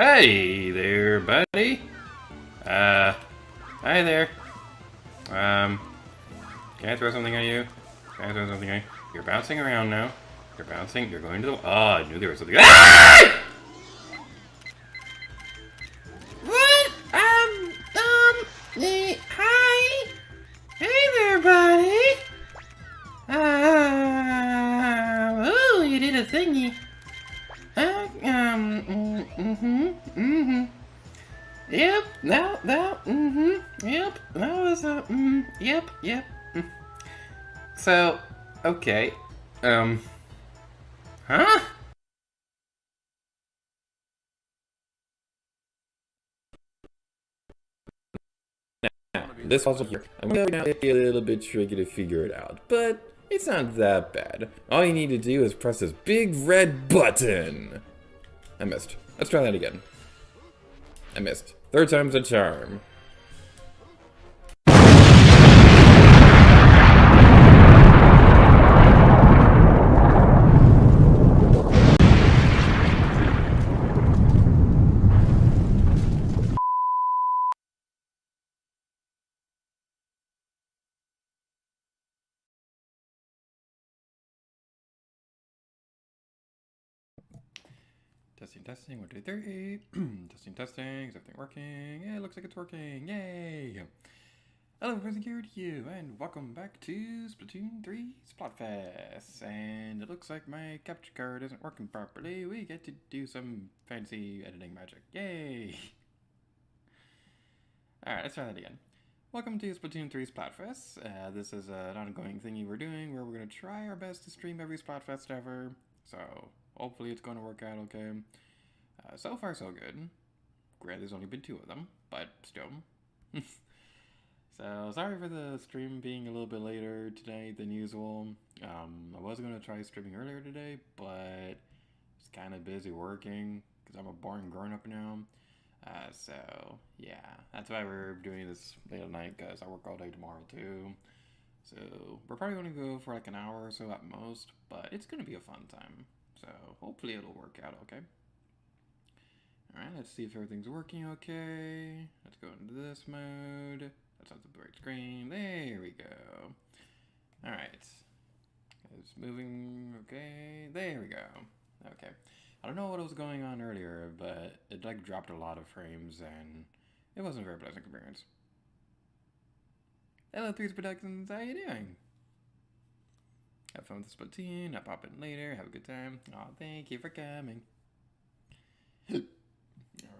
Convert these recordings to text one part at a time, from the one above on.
Hey there, buddy. Hi there. Can I throw something at you? Can I throw something at you? You're bouncing around now. You're bouncing. You're going to the. Oh, I knew there was something. Ah! What? Hi. Hey there, buddy. Oh, you did a thingy. Yep, yep, that was yep. So, okay, huh? This puzzle here, I'm gonna be a little bit tricky to figure it out, but it's not that bad. All you need to do is press this big red button. I missed. Let's try that again. I missed. Third time's a charm. Testing, 1, 2, 3. Testing, is everything working? Yeah, it looks like it's working, yay! Hello, friends, here to you, and welcome back to Splatoon 3 Splatfest. And it looks like my capture card isn't working properly. We get to do some fancy editing magic, yay! Alright, let's try that again. Welcome to Splatoon 3 Splatfest. This is an ongoing thingy we're doing where we're going to try our best to stream every Splatfest ever. So, hopefully it's going to work out okay. So far, so good. Granted, there's only been 2 of them, but still. So, sorry for the stream being a little bit later today than usual. I was going to try streaming earlier today, but it's kind of busy working because I'm a boring grown-up now. So, yeah, that's why we're doing this late at night, because I work all day tomorrow, too. So, we're probably going to go for like an hour or so at most, but it's going to be a fun time. So, hopefully it'll work out okay. Alright, let's see if everything's working okay. Let's go into this mode. That's not the bright screen. There we go. Alright. It's moving okay. There we go. Okay. I don't know what was going on earlier, but it like dropped a lot of frames and it wasn't a very pleasant experience. Hello, Threes Productions. How you doing? Have fun with the Splatoon. I'll pop in later. Have a good time. Oh, thank you for coming.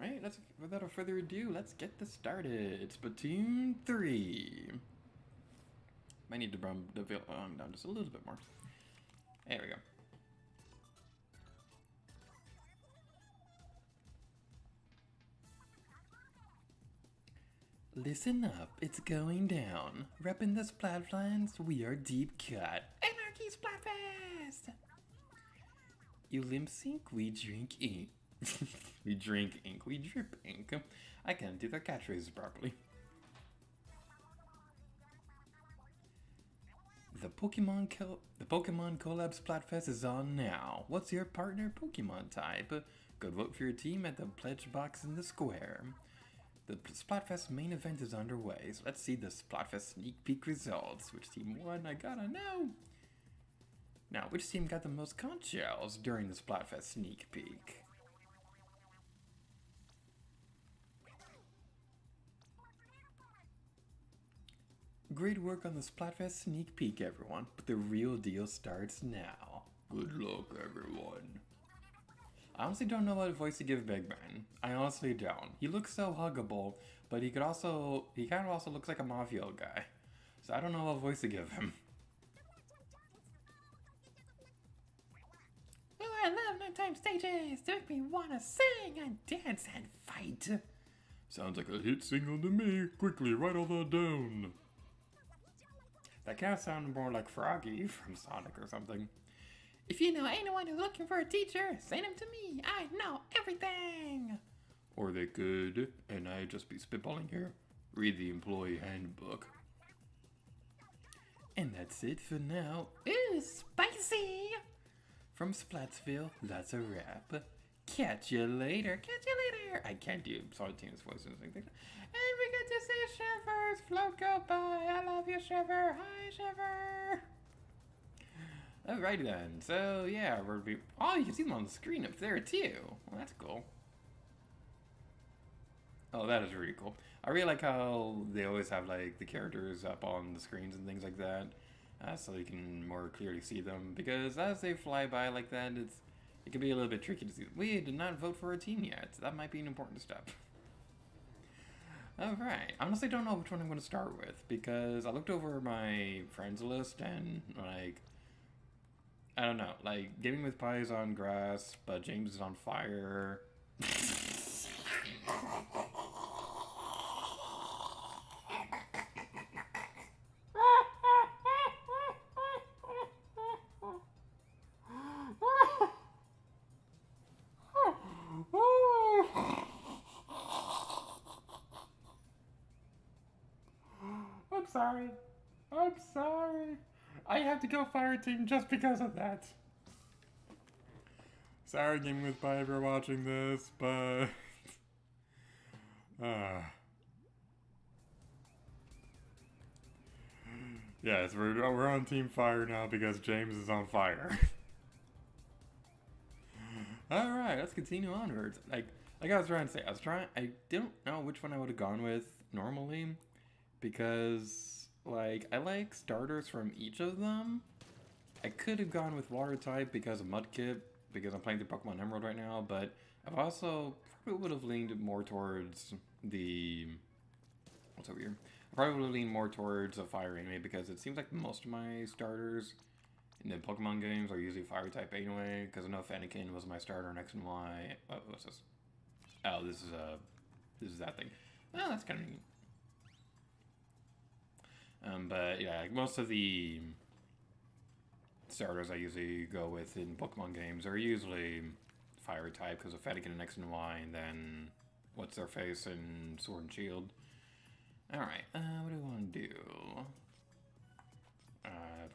Alright, without further ado, let's get this started. Splatoon 3. Might need to bump the volume down just a little bit more. There we go. Listen up, it's going down. Reppin' the Splatlands, we are deep cut. Anarchy Splatfest! You limp sync, we drink ink. We drink ink, we drip ink. I can't do their catchphrases properly. The Pokemon Collab Splatfest is on now. What's your partner Pokemon type? Go vote for your team at the pledge box in the square. The Splatfest main event is underway, so let's see the Splatfest sneak peek results. Which team won? I gotta know! Now, which team got the most conch shells during the Splatfest sneak peek? Great work on the Splatfest sneak peek, everyone, but the real deal starts now. Good luck, everyone. I honestly don't know what voice to give Big Man. I honestly don't. He looks so huggable, but he kind of also looks like a mafia guy. So I don't know what voice to give him. Oh, I love nighttime stages. They make me wanna sing and dance and fight. Sounds like a hit single to me. Quickly, write all that down. That kind of sounded more like Froggy from Sonic or something. If you know anyone who's looking for a teacher, send him to me. I know everything. Or they could, and I'd just be spitballing here, read the employee handbook. And that's it for now. Ooh, spicy! From Splatsville, that's a wrap. Catch you later. Catch you later. I can't do Splatoon's voice or anything like that. And we get to see Shiver's float go by. I love you, Shiver. Hi, Shiver. Alrighty then. So yeah, oh, you can see them on the screen up there too. Well, that's cool. Oh, that is really cool. I really like how they always have like the characters up on the screens and things like that, so you can more clearly see them. Because as they fly by like that, it can be a little bit tricky to see. We did not vote for a team yet. That might be an important step. Alright, I honestly don't know which one I'm going to start with, because I looked over my friends list and, like, I don't know, like, Gaming with Pie is on grass, but James is on fire. I'm sorry. I have to go fire team just because of that. Sorry, Gaming with Pie, if you're watching this, but... Yes, we're on Team Fire now because James is on fire. Alright, let's continue onwards. Like I was trying to say, I don't know which one I would have gone with normally, because, like, I like starters from each of them. I could have gone with Water type because of Mudkip, because I'm playing the Pokemon Emerald right now, but I've also probably would have leaned more towards the... What's over here? I probably would have leaned more towards a Fire anyway, because it seems like most of my starters in the Pokemon games are usually Fire type anyway, because I know Fennekin was my starter in X and Y. Oh, what's this? Oh, this is that thing. Oh, that's kind of neat. But yeah, most of the starters I usually go with in Pokemon games are usually Fire type because of Fennekin and X and Y, and then what's their face in Sword and Shield. Alright, what do we want to do?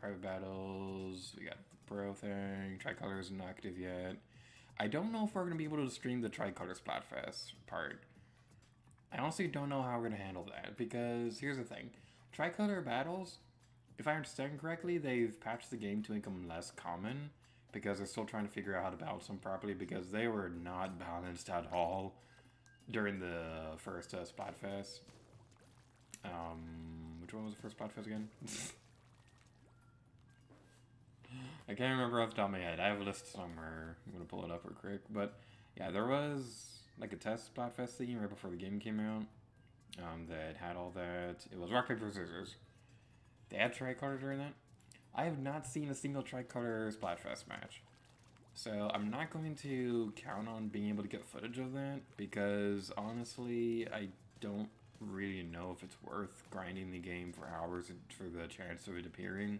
Private battles, we got the Bro thing, Tricolor isn't active yet. I don't know if we're going to be able to stream the Tricolor Splatfest part. I honestly don't know how we're going to handle that, because here's the thing. Tricolor battles, if I understand correctly, they've patched the game to make them less common, because they're still trying to figure out how to balance them properly, because they were not balanced at all during the first Splatfest. Which one was the first Splatfest again? I can't remember off the top of my head. I have a list somewhere. I'm gonna pull it up real quick. But yeah, there was like a test Splatfest thing right before the game came out. That had all that. It was rock, paper, scissors. They had Tricolor during that. I have not seen a single Tricolor Splatfest match. So I'm not going to count on being able to get footage of that, because honestly, I don't really know if it's worth grinding the game for hours for the chance of it appearing.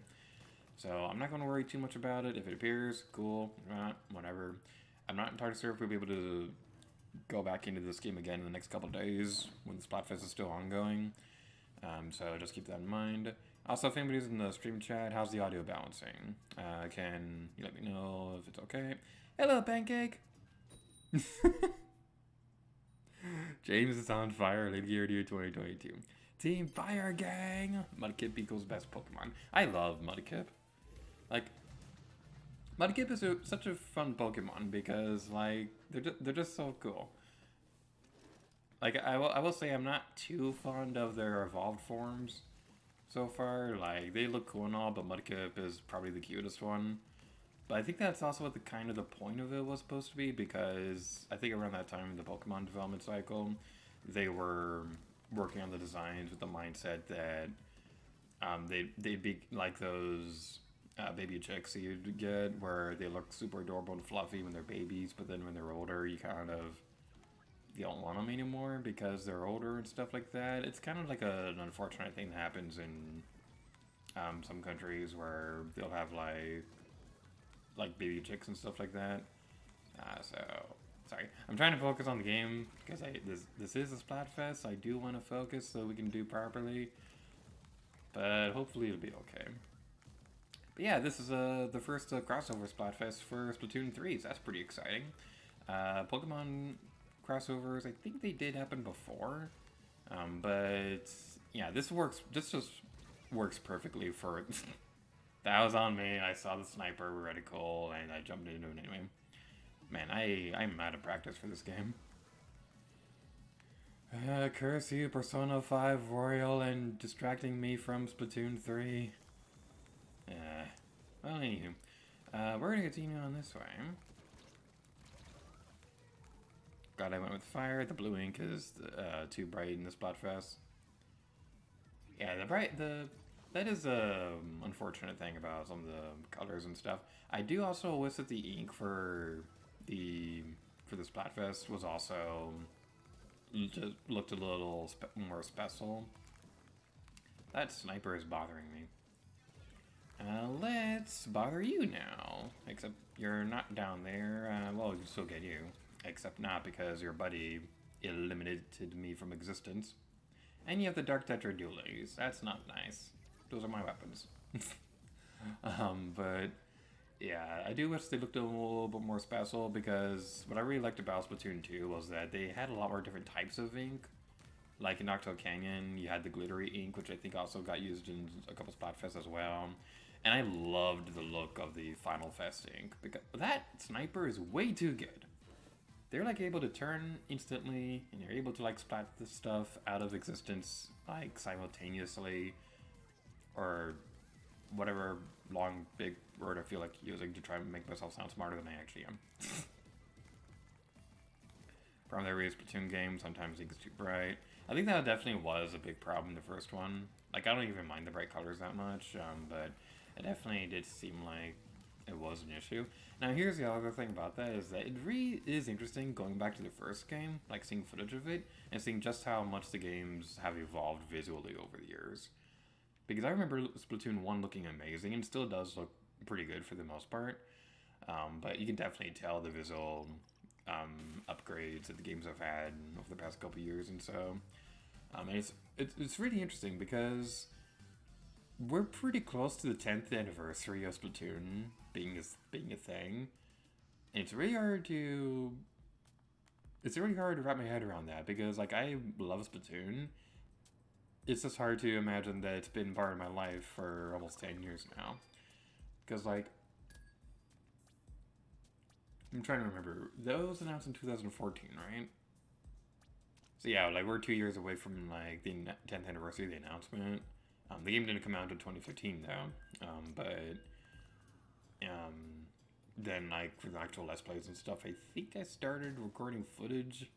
So I'm not going to worry too much about it. If it appears, cool. If not, whatever. I'm not entirely sure if we'll be able to go back into this game again in the next couple of days when the Splatfest is still ongoing. So just keep that in mind. Also, if anybody's in the stream chat, how's the audio balancing? Can you let me know if it's okay? Hello, Pancake! James is on fire, Lady Gear 2022. Team Fire Gang! Mudkip equals best Pokemon. I love Mudkip. Like, Mudkip is such a fun Pokemon because, like, they're just so cool. Like, I will say I'm not too fond of their evolved forms so far. Like, they look cool and all, but Mudkip is probably the cutest one. But I think that's also what the point of it was supposed to be, because I think around that time in the Pokemon development cycle, they were working on the designs with the mindset that they'd be like those baby chicks you'd get, where they look super adorable and fluffy when they're babies, but then when they're older, you don't want them anymore because they're older and stuff like that. It's kind of like an unfortunate thing that happens in some countries where they'll have like baby chicks and stuff like that. So sorry, I'm trying to focus on the game because this is a Splatfest. So I do want to focus so we can do properly, but hopefully it'll be okay. But yeah, this is the first crossover Splatfest for Splatoon 3, so that's pretty exciting. Pokemon crossovers, I think they did happen before, but yeah, this works. This just works perfectly for it. That was on me. I saw the sniper reticle and I jumped into it anyway. Man, I'm out of practice for this game. Curse you, Persona 5 Royal, and distracting me from Splatoon 3. Well, anywho. We're gonna continue on this way. God, I went with fire. The blue ink is too bright in this Splatfest. Yeah, that is a unfortunate thing about some of the colors and stuff. I do also wish that the ink for the Splatfest was also just looked a little more special. That sniper is bothering me. Let's bother you now. Except you're not down there. Well, we can still get you. Except not because your buddy eliminated me from existence. And you have the Dark Tetra Dualies. That's not nice. Those are my weapons. But yeah, I do wish they looked a little bit more special because what I really liked about Splatoon 2 was that they had a lot more different types of ink. Like in Octo Canyon, you had the glittery ink, which I think also got used in a couple Splatfests as well. And I loved the look of the Final Fest ink because that sniper is way too good. They're like able to turn instantly, and you're able to like splat the stuff out of existence like simultaneously, or whatever long big word I feel like using to try and make myself sound smarter than I actually am. From the earliest Splatoon game, sometimes ink is too bright. I think that definitely was a big problem in the first one. Like I don't even mind the bright colors that much, but it definitely did seem like it was an issue. Now here's the other thing about that is that it really is interesting going back to the first game, like seeing footage of it, and seeing just how much the games have evolved visually over the years. Because I remember Splatoon 1 looking amazing, and still does look pretty good for the most part. But you can definitely tell the visual upgrades that the games have had over the past couple years, and so and it's really interesting because we're pretty close to the 10th anniversary of Splatoon being a thing. And it's really hard to wrap my head around that because like I love Splatoon. It's just hard to imagine that it's been part of my life for almost 10 years now. Because like I'm trying to remember. That was announced in 2014, right? So yeah, like we're 2 years away from like the 10th anniversary of the announcement. The game didn't come out until 2015 though, then like for the actual Let's Plays and stuff, I think I started recording footage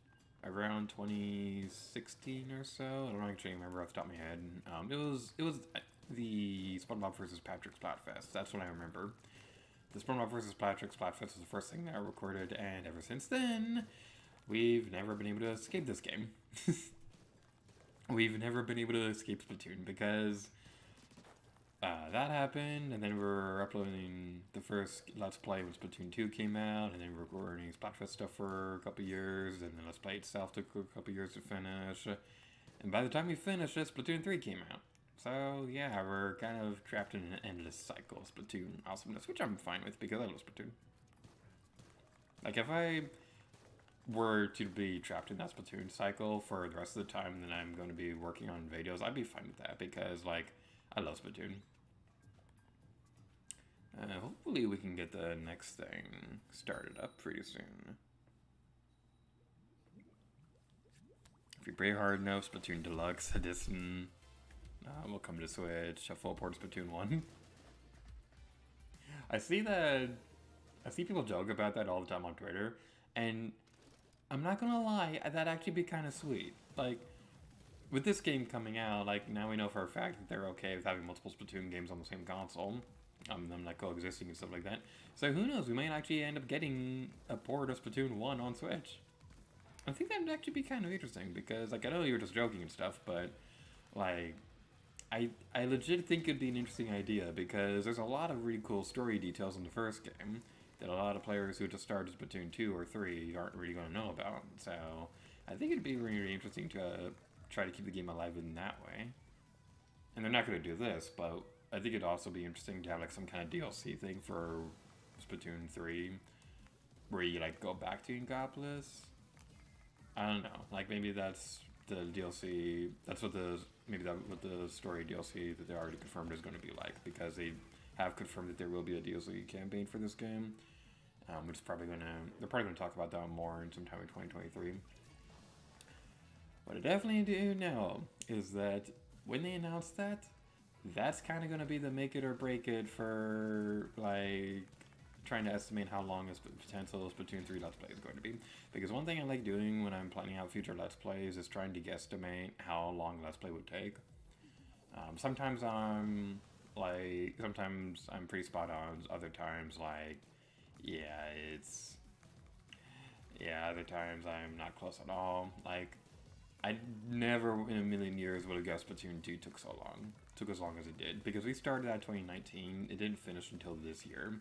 around 2016 or so. I don't actually remember off the top of my head. It was the SpongeBob vs. Patrick Splatfest. That's what I remember. The SpongeBob vs. Patrick Splatfest was the first thing that I recorded, and ever since then, we've never been able to escape this game. We've never been able to escape Splatoon because that happened, and then we were uploading the first Let's Play when Splatoon 2 came out, and then we were recording Splatfest stuff for a couple years, and then Let's Play itself took a couple years to finish. And by the time we finished it, Splatoon 3 came out. So yeah, we're kind of trapped in an endless cycle of Splatoon awesomeness, which I'm fine with because I love Splatoon. Like if I were to be trapped in that Splatoon cycle for the rest of the time that I'm going to be working on videos, I'd be fine with that because like I love Splatoon. Hopefully we can get the next thing started up pretty soon. If you pray hard enough, Splatoon Deluxe Edition will come to Switch, a full port of Splatoon 1. I see people joke about that all the time on Twitter, and I'm not gonna lie, that'd actually be kind of sweet. Like, with this game coming out, like, now we know for a fact that they're okay with having multiple Splatoon games on the same console. Them, like, coexisting and stuff like that. So who knows, we might actually end up getting a port of Splatoon 1 on Switch. I think that'd actually be kind of interesting, because, like, I know you were just joking and stuff, but, like, I legit think it'd be an interesting idea, because there's a lot of really cool story details in the first game that a lot of players who just started Splatoon 2 or 3 aren't really going to know about. So I think it'd be really, really interesting to try to keep the game alive in that way. And they're not going to do this, but I think it'd also be interesting to have like some kind of DLC thing for Splatoon 3. where you like go back to Inkopolis. I don't know. Like maybe that's the DLC. That's what the maybe that what the story DLC that they already confirmed is going to be like, because they have confirmed that there will be a DLC campaign for this game, which is probably they're probably gonna talk about that more in sometime in 2023. What I definitely do know is that when they announce that, that's kind of gonna be the make it or break it for like trying to estimate how long this potential Splatoon 3 Let's Play is going to be. Because one thing I like doing when I'm planning out future Let's Plays is trying to guesstimate how long Let's Play would take. Sometimes I'm pretty spot on. Other times, other times I'm not close at all. Like, I never in a million years would have guessed Splatoon 2 took so long. Took as long as it did. Because we started at 2019, it didn't finish until this year.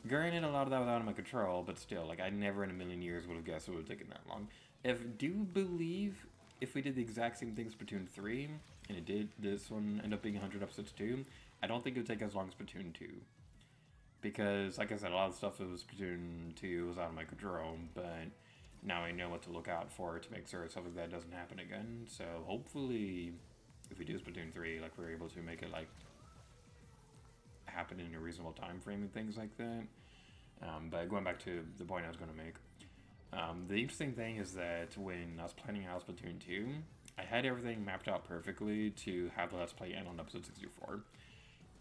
Granted, a lot of that was out of my control, but still, like, I never in a million years would have guessed it would have taken that long. Do believe if we did the exact same thing as Splatoon 3, and this one end up being 100 episodes too, I don't think it would take as long as Splatoon 2. Because, like I said, a lot of stuff that was Splatoon 2 was out of my control, but now I know what to look out for to make sure stuff like that doesn't happen again. So, hopefully, if we do Splatoon 3, like, we're able to make it, like, happen in a reasonable time frame and things like that. But going back to the point I was going to make, the interesting thing is that when I was planning out Splatoon 2, I had everything mapped out perfectly to have the Let's Play end on episode 64.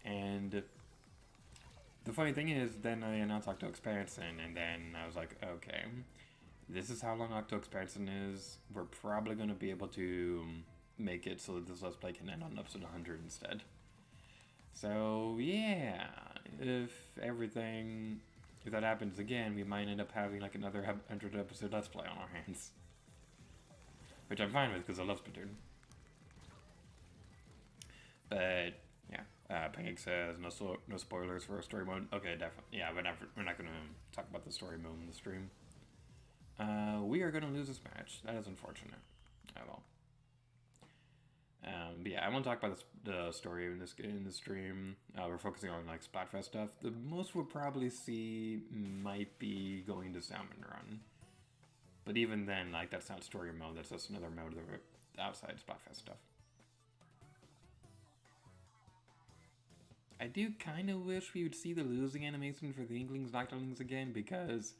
And the funny thing is, then I announced Octo Expansion, and then I was like, okay, this is how long Octo Expansion is. We're probably going to be able to make it so that this Let's Play can end on episode 100 instead. So, yeah, if that happens again, we might end up having like another 100 episode Let's Play on our hands. Which I'm fine with because I love Splatoon. But, yeah, Pancake says no spoilers for a story mode. Okay, definitely. Yeah, we're not going to talk about the story mode in the stream. We are going to lose this match. That is unfortunate. Oh well. But yeah, I won't talk about the story in this stream. We're focusing on like Splatfest stuff. The most we'll probably see might be going to Salmon Run. But even then, like, that's not story mode. That's just another mode of the outside Splatfest stuff. I do kind of wish we would see the losing animation for the Inklings Nocturlings again, because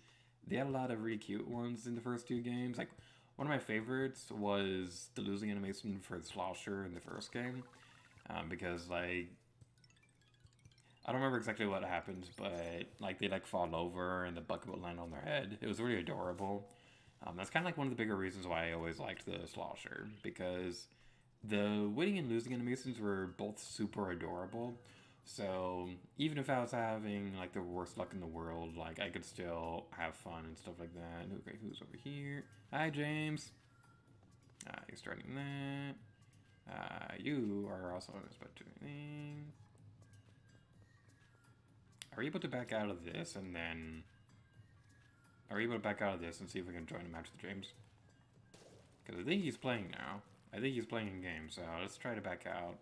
they had a lot of really cute ones in the first two games. Like, one of my favorites was the losing animation for the Slosher in the first game, because, like, I don't remember exactly what happened, but, like, they, like, fall over and the bucket would land on their head. It was really adorable. That's kind of, like, one of the bigger reasons why I always liked the Slosher, because the winning and losing animations were both super adorable. So, even if I was having, like, the worst luck in the world, like, I could still have fun and stuff like that. Okay, who's over here? Hi, James. You're starting that. You are also on this Splatoon. Are you able to back out of this and then... Are you able to back out of this and see if we can join a match with James? Because I think he's playing now. I think he's playing in game, so let's try to back out.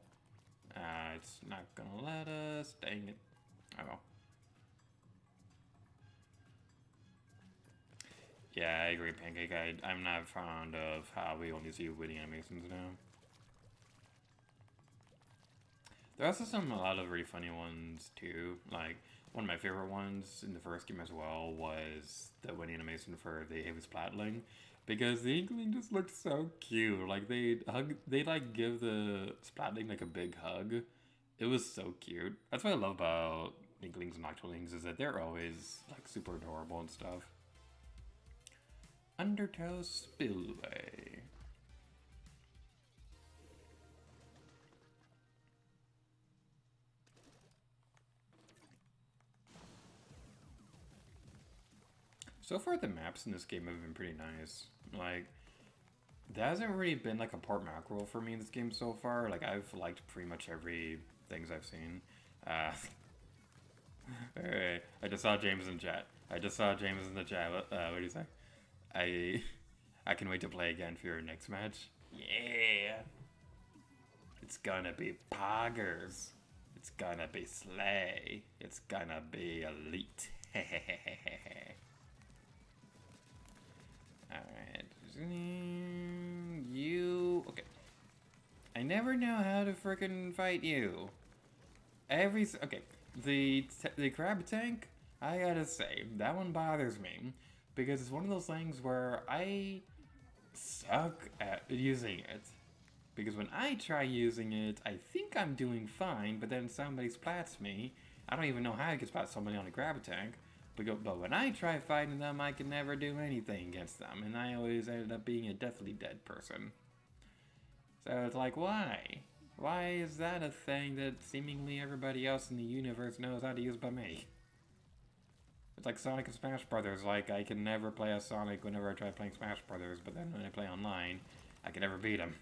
It's not gonna let us. Dang it. Oh well. Yeah, I agree, Pancake. I'm not fond of how we only see winning animations now. There are also a lot of really funny ones too. Like, one of my favorite ones in the first game as well was the winning animation for the Avis Splatling. Because the Inkling just looked so cute. Like, they like give the Splatling like a big hug. It was so cute. That's what I love about Inklings and Nocturlings, is that they're always like super adorable and stuff. Undertow Spillway. So far, the maps in this game have been pretty nice. Like, there hasn't really been like a port mackerel for me in this game so far. Like, I've liked pretty much every things I've seen. Alright, I just saw James in chat. What do you say? I can wait to play again for your next match. Yeah! It's gonna be poggers. It's gonna be slay. It's gonna be elite. never know how to frickin' fight you. Okay, the crab tank, I gotta say, that one bothers me. Because it's one of those things where I suck at using it. Because when I try using it, I think I'm doing fine, but then somebody splats me. I don't even know how I can splat somebody on a grab tank. But when I try fighting them, I can never do anything against them, and I always ended up being a deathly dead person. So it's like, why? Why is that a thing that seemingly everybody else in the universe knows how to use but me? It's like Sonic and Smash Brothers. Like, I can never play as Sonic whenever I try playing Smash Brothers, but then when I play online, I can never beat him.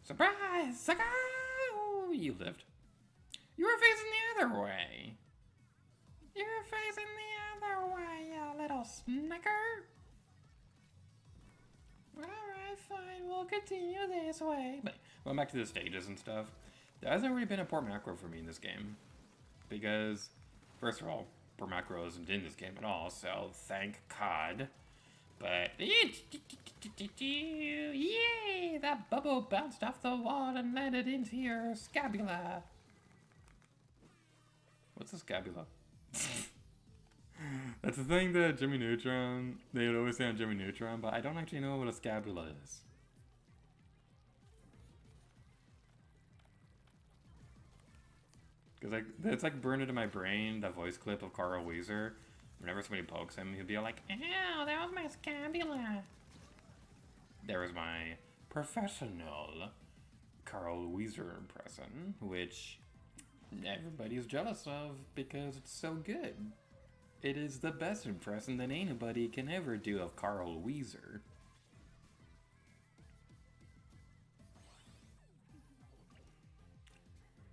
Surprise! Sucker! Oh, you lived. You were facing the other way. You were facing the other way, you little snicker. Alright, fine, we'll continue this way. But going back to the stages and stuff, there hasn't really been a poor macro for me in this game. Because, first of all, poor macro isn't in this game at all, so thank God. But, yay! That bubble bounced off the wall and landed into your scabula. What's a scabula? That's the thing that Jimmy Neutron, they would always say on Jimmy Neutron, but I don't actually know what a scabula is. Because it's like burned into my brain, that voice clip of Carl Weezer. Whenever somebody pokes him, he'll be like, "Ow, that was my scabula." There was my professional Carl Weezer impression, which everybody's jealous of because it's so good. It is the best impression that anybody can ever do of Carl Weezer.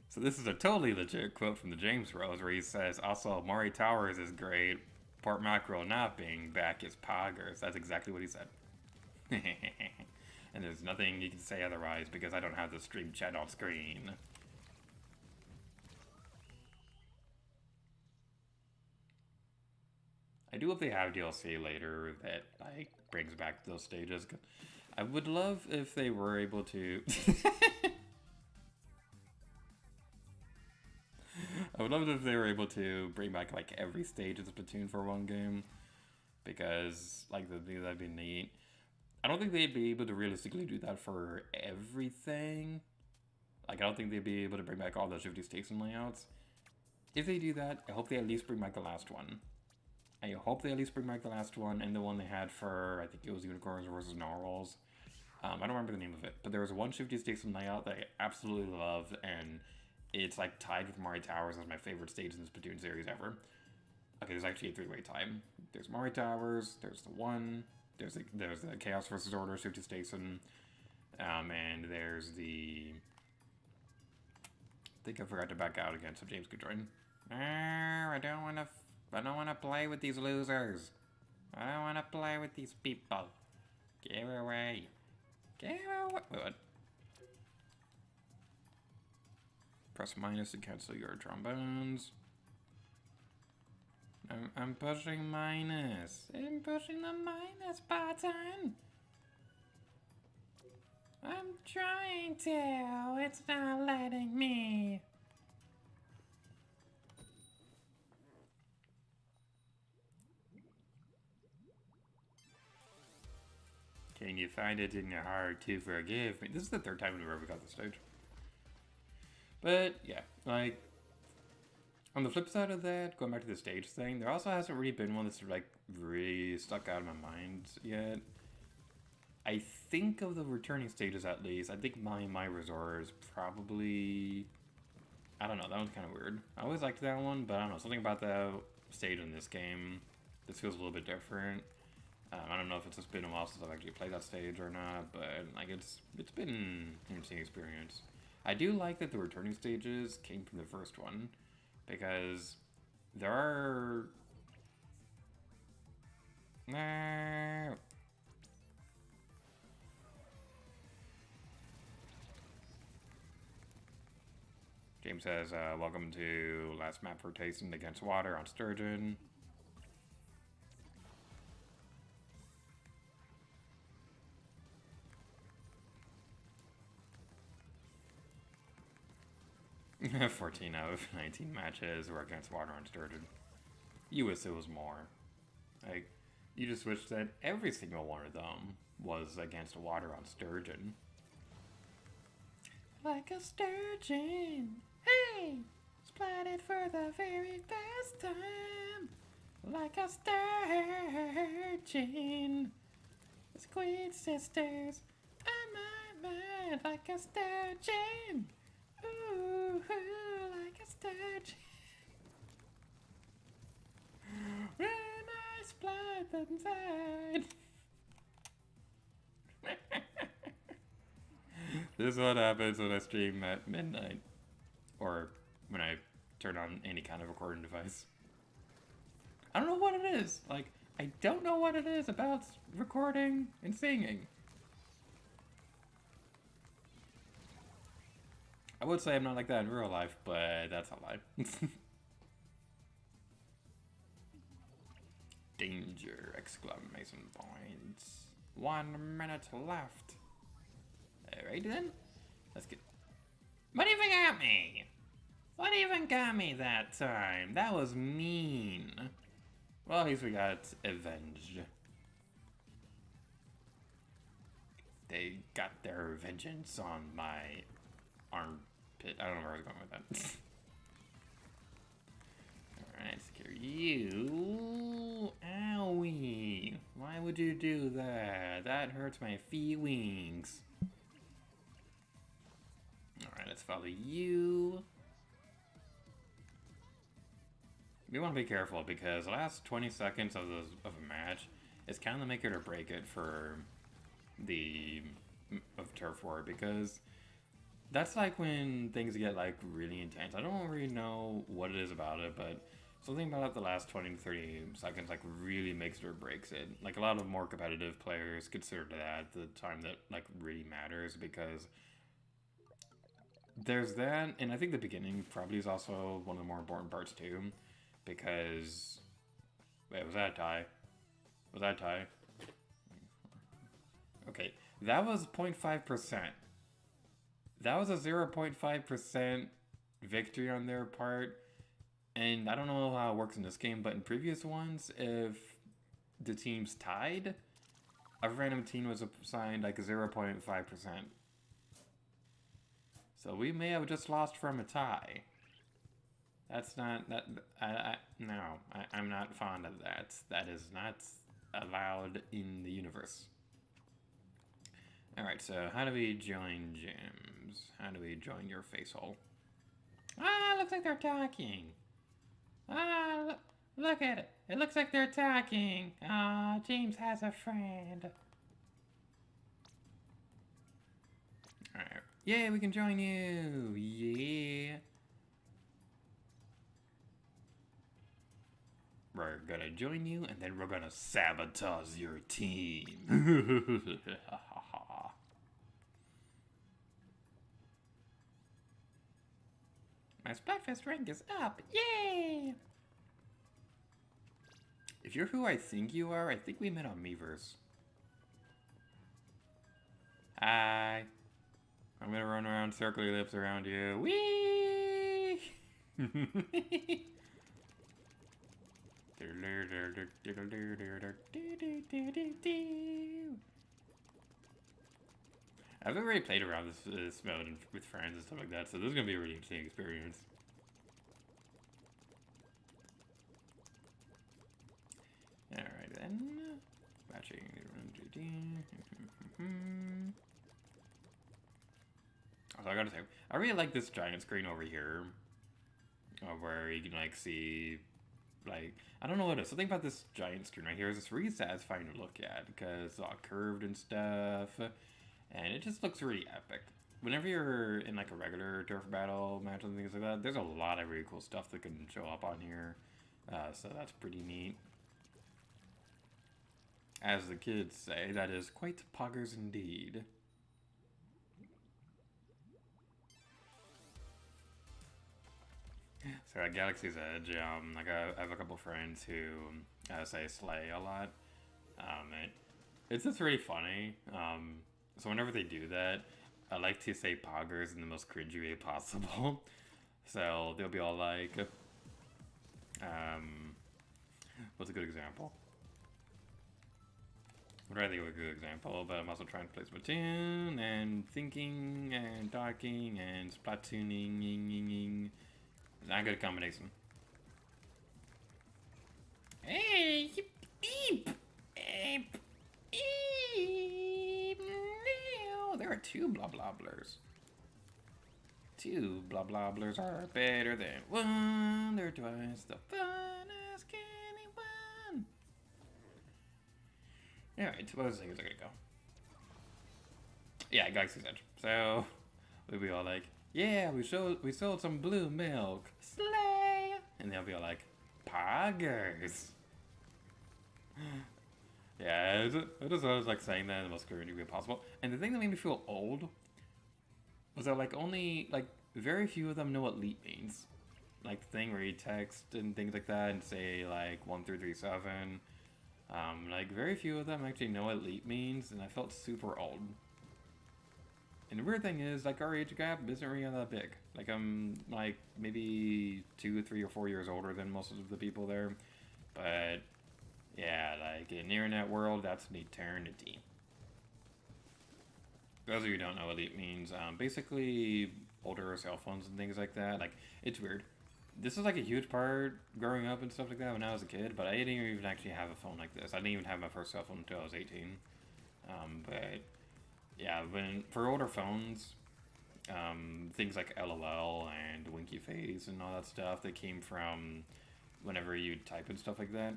So this is a totally legit quote from the James Rose where he says, also, Maury Towers is great, Port Mackerel not being back is poggers. That's exactly what he said. And there's nothing you can say otherwise because I don't have the stream chat on screen. I do hope they have DLC later that, like, brings back those stages. I would love if they were able to... I would love it if they were able to bring back, like, every stage of Splatoon for one game. Because, like, that'd be neat. I don't think they'd be able to realistically do that for everything. Like, I don't think they'd be able to bring back all the shifty stakes and layouts. If they do that, I hope they at least bring back the last one. I hope they at least bring back the last one and the one they had for, I think it was Unicorns versus Narwhals. I don't remember the name of it, but there was one shifty stakes and layout that I absolutely loved, and it's like tied with Maury Towers as my favorite stage in the Splatoon series ever. Okay, there's actually a three-way tie. There's Maury Towers, there's the one, there's the Chaos versus Order shifty stakes, and there's the... I think I forgot to back out again, so James could join. I don't want to play with these losers. I don't want to play with these people. Get away. Get away. Wait, what? Press minus to cancel your trombones. I'm pushing minus. I'm pushing the minus button. I'm trying to. It's not letting me. Can you find it in your heart to forgive me? This is the third time we've ever got this stage. But, yeah, like, on the flip side of that, going back to the stage thing, there also hasn't really been one that's, like, really stuck out of my mind yet. I think of the returning stages, at least. I think my Resort is probably... I don't know, that one's kind of weird. I always liked that one, but I don't know, something about that stage in this game, this feels a little bit different. I don't know if it's just been a while since I've actually played that stage or not, but like it's been an interesting experience. I do like that the returning stages came from the first one, because there are... James says, welcome to last map for Tasting against Water on Sturgeon. 14 out of 19 matches were against water on sturgeon. You wish it was more. Like, you just wish that every single one of them was against water on sturgeon. Like a sturgeon, hey! Splatted for the very first time. Like a sturgeon. Squid sisters on my mind. Like a sturgeon. Ooh, like a sturgeon. When I splat inside. This is what happens when I stream at midnight. Or when I turn on any kind of recording device. I don't know what it is. Like, I don't know what it is about recording and singing. I would say I'm not like that in real life, but that's a lie. Danger! Exclamation points. 1 minute left. Alright then. Let's get... What even got me? What even got me that time? That was mean. Well, at least we got avenged. They got their vengeance on my armpit. I don't know where I was going with that. Alright, scare you. Owie. Why would you do that? That hurts my feelings. Alright, let's follow you. We want to be careful because the last 20 seconds of a match is kind of make it or break it for the turf war, because that's like when things get like really intense. I don't really know what it is about it, but something about the last 20 to 30 seconds like really makes it or breaks it. Like a lot of more competitive players consider that the time that like really matters, because there's that, and I think the beginning probably is also one of the more important parts too. Because, wait, was that a tie? Was that a tie? Okay, that was 0.5%. That was a 0.5% victory on their part. And I don't know how it works in this game, but in previous ones, if the teams tied, a random team was assigned like 0.5%. So we may have just lost from a tie. That's not, I'm not fond of that. That is not allowed in the universe. Alright, so how do we join gyms? How do we join your face hole? Ah, looks like they're talking. Ah, look at it. It looks like they're talking. Ah, James has a friend. Alright. Yay, we can join you. Yeah. We're gonna join you, and then we're gonna sabotage your team. My Splatfest rank is up! Yay! If you're who I think you are, I think we met on Miiverse. Hi. I'm gonna run around circly lips around you. Whee! I've already played around this mode with friends and stuff like that, so this is gonna be a really interesting experience. Alright then. Matching. So I gotta say, I really like this giant screen over here, where you can like see, like, I don't know what it is. Something about this giant screen right here is just really satisfying to look at, because it's all curved and stuff, and it just looks really epic. Whenever you're in like a regular turf battle match and things like that, there's a lot of really cool stuff that can show up on here, so that's pretty neat. As the kids say, that is quite poggers indeed. So at Galaxy's Edge, like I have a couple friends who say slay a lot. It's just really funny. So whenever they do that, I like to say poggers in the most cringy way possible. So they'll be all like, what's a good example? I'm trying to think of a good example, but I'm also trying to play Splatoon and thinking and talking and Splatooning. It's not a good combination. Hey, eep, eep, eep. No, there are two blobblers. Two blobblers are better than one. They're twice the fun as can anyone. Alright, what was the thing is I gonna go? Yeah, Galaxy's Edge. So we'll be all like, yeah, we sold some blue milk. Slay! And they'll be all like, poggers. Yeah, it was always like saying that in the most creative way possible. And the thing that made me feel old was that like only like very few of them know what leap means. Like the thing where you text and things like that and say like 1337. Like very few of them actually know what leap means, and I felt super old. And the weird thing is, like, our age gap isn't really that big. Like, I'm like maybe 2, 3, or 4 years older than most of the people there. But yeah, like in the internet world, that's an eternity. For those of you who don't know what leap means, basically older cell phones and things like that. Like, it's weird. This was like a huge part growing up and stuff like that when I was a kid, but I didn't even actually have a phone like this. I didn't even have my first cell phone until I was 18. But yeah, for older phones, things like LOL and Winky Face and all that stuff that came from whenever you type and stuff like that.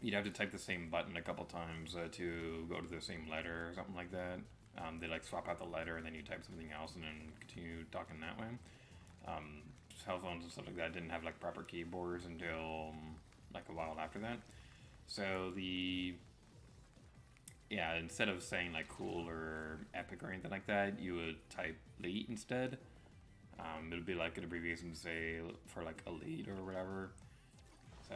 You'd have to type the same button a couple times to go to the same letter or something like that. They like swap out the letter and then you type something else and then continue talking that way. Cell phones and stuff like that didn't have like proper keyboards until like a while after that. So instead of saying like cool or epic or anything like that, you would type elite instead. It would be like an abbreviation to say for like elite or whatever. So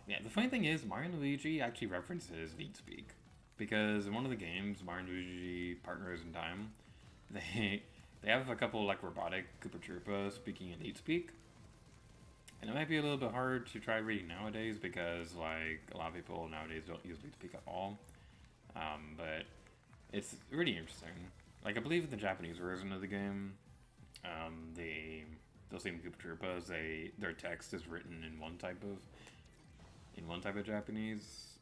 yeah, the funny thing is Mario and Luigi actually references lead speak, because in one of the games, Mario and Luigi Partners in Time, they have a couple like robotic Koopa Troopa speaking in lead speak. And it might be a little bit hard to try reading nowadays because like a lot of people nowadays don't use lead speak at all. But it's really interesting. Like I believe in the Japanese version of the game, those same Koopa Troopas, their text is written in one type of Japanese.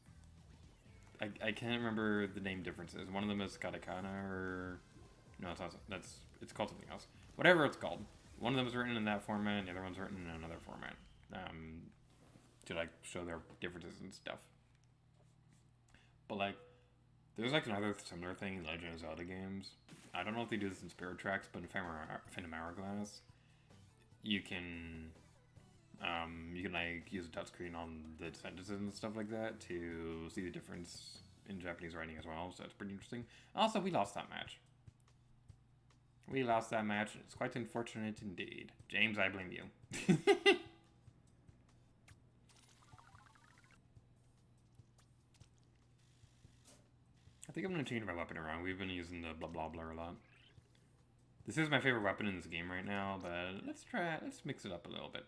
I can't remember the name differences. One of them is katakana or no, it's not. It's called something else. Whatever it's called. One of them is written in that format, and the other one's written in another format. To like show their differences and stuff. But like, there's like another similar thing in Legend of Zelda games. I don't know if they do this in Spirit Tracks, but in Phantom Hourglass, you can like use a touchscreen on the sentences and stuff like that to see the difference in Japanese writing as well. So that's pretty interesting. Also, we lost that match. And it's quite unfortunate indeed. James, I blame you. I think I'm going to change my weapon around. We've been using the blah blah blah a lot. This is my favorite weapon in this game right now, but let's mix it up a little bit.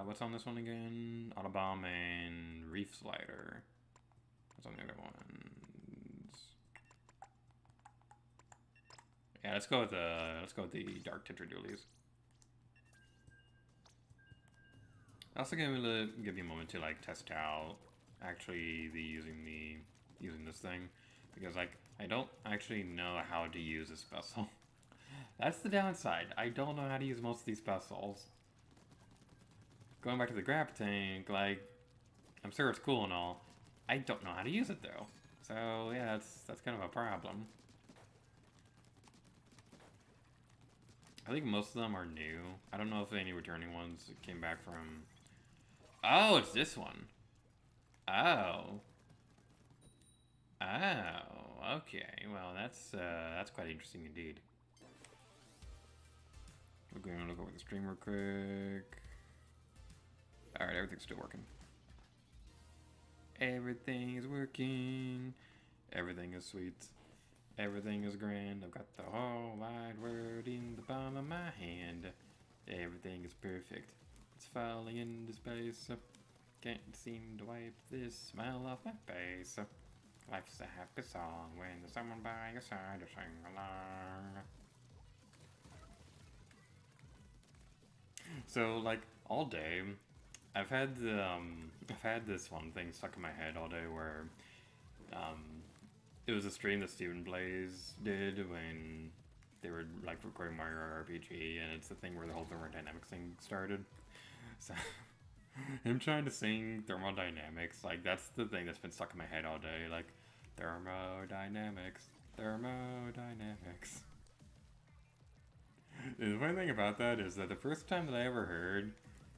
What's on this one again? Autobomb and Reef Slider. What's on the other ones? Yeah, let's go with the Dark Tetra Dualies. Also gonna give you a moment to like test out actually using this thing, because like I don't actually know how to use this vessel. That's the downside. I don't know how to use most of these vessels. Going back to the grab tank, like I'm sure it's cool and all. I don't know how to use it though. So yeah, that's kind of a problem. I think most of them are new. I don't know if any returning ones came back from. Oh, it's this one. Oh. Oh, okay. Well, that's quite interesting indeed. We're going to look over the stream real quick. Alright, everything's still working. Everything is working. Everything is sweet. Everything is grand. I've got the whole wide world in the palm of my hand. Everything is perfect. It's falling into space. Can't seem to wipe this smile off my face. Life's a happy song when there's someone by your side to sing along. So like all day, I've had this one thing stuck in my head all day where it was a stream that Stephen Blaze did when they were like recording Mario RPG, and it's the thing where the whole thermodynamics thing started. So him trying to sing thermodynamics, like that's the thing that's been stuck in my head all day, like thermodynamics. The funny thing about that is that the first time that I ever heard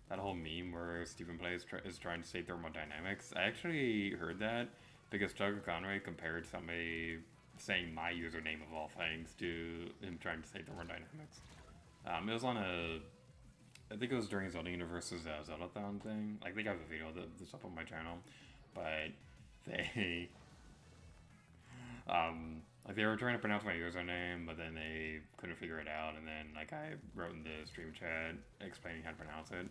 that whole meme where Stephen Blaze is trying to say thermodynamics, I actually heard that because Chuck Conway compared somebody saying my username of all things to him trying to say thermodynamics. It was on I think it was during Zelda Universe's Zeldathon thing. Like, they got a video that's up on my channel, but they like they were trying to pronounce my username, but then they couldn't figure it out, and then like I wrote in the stream chat explaining how to pronounce it.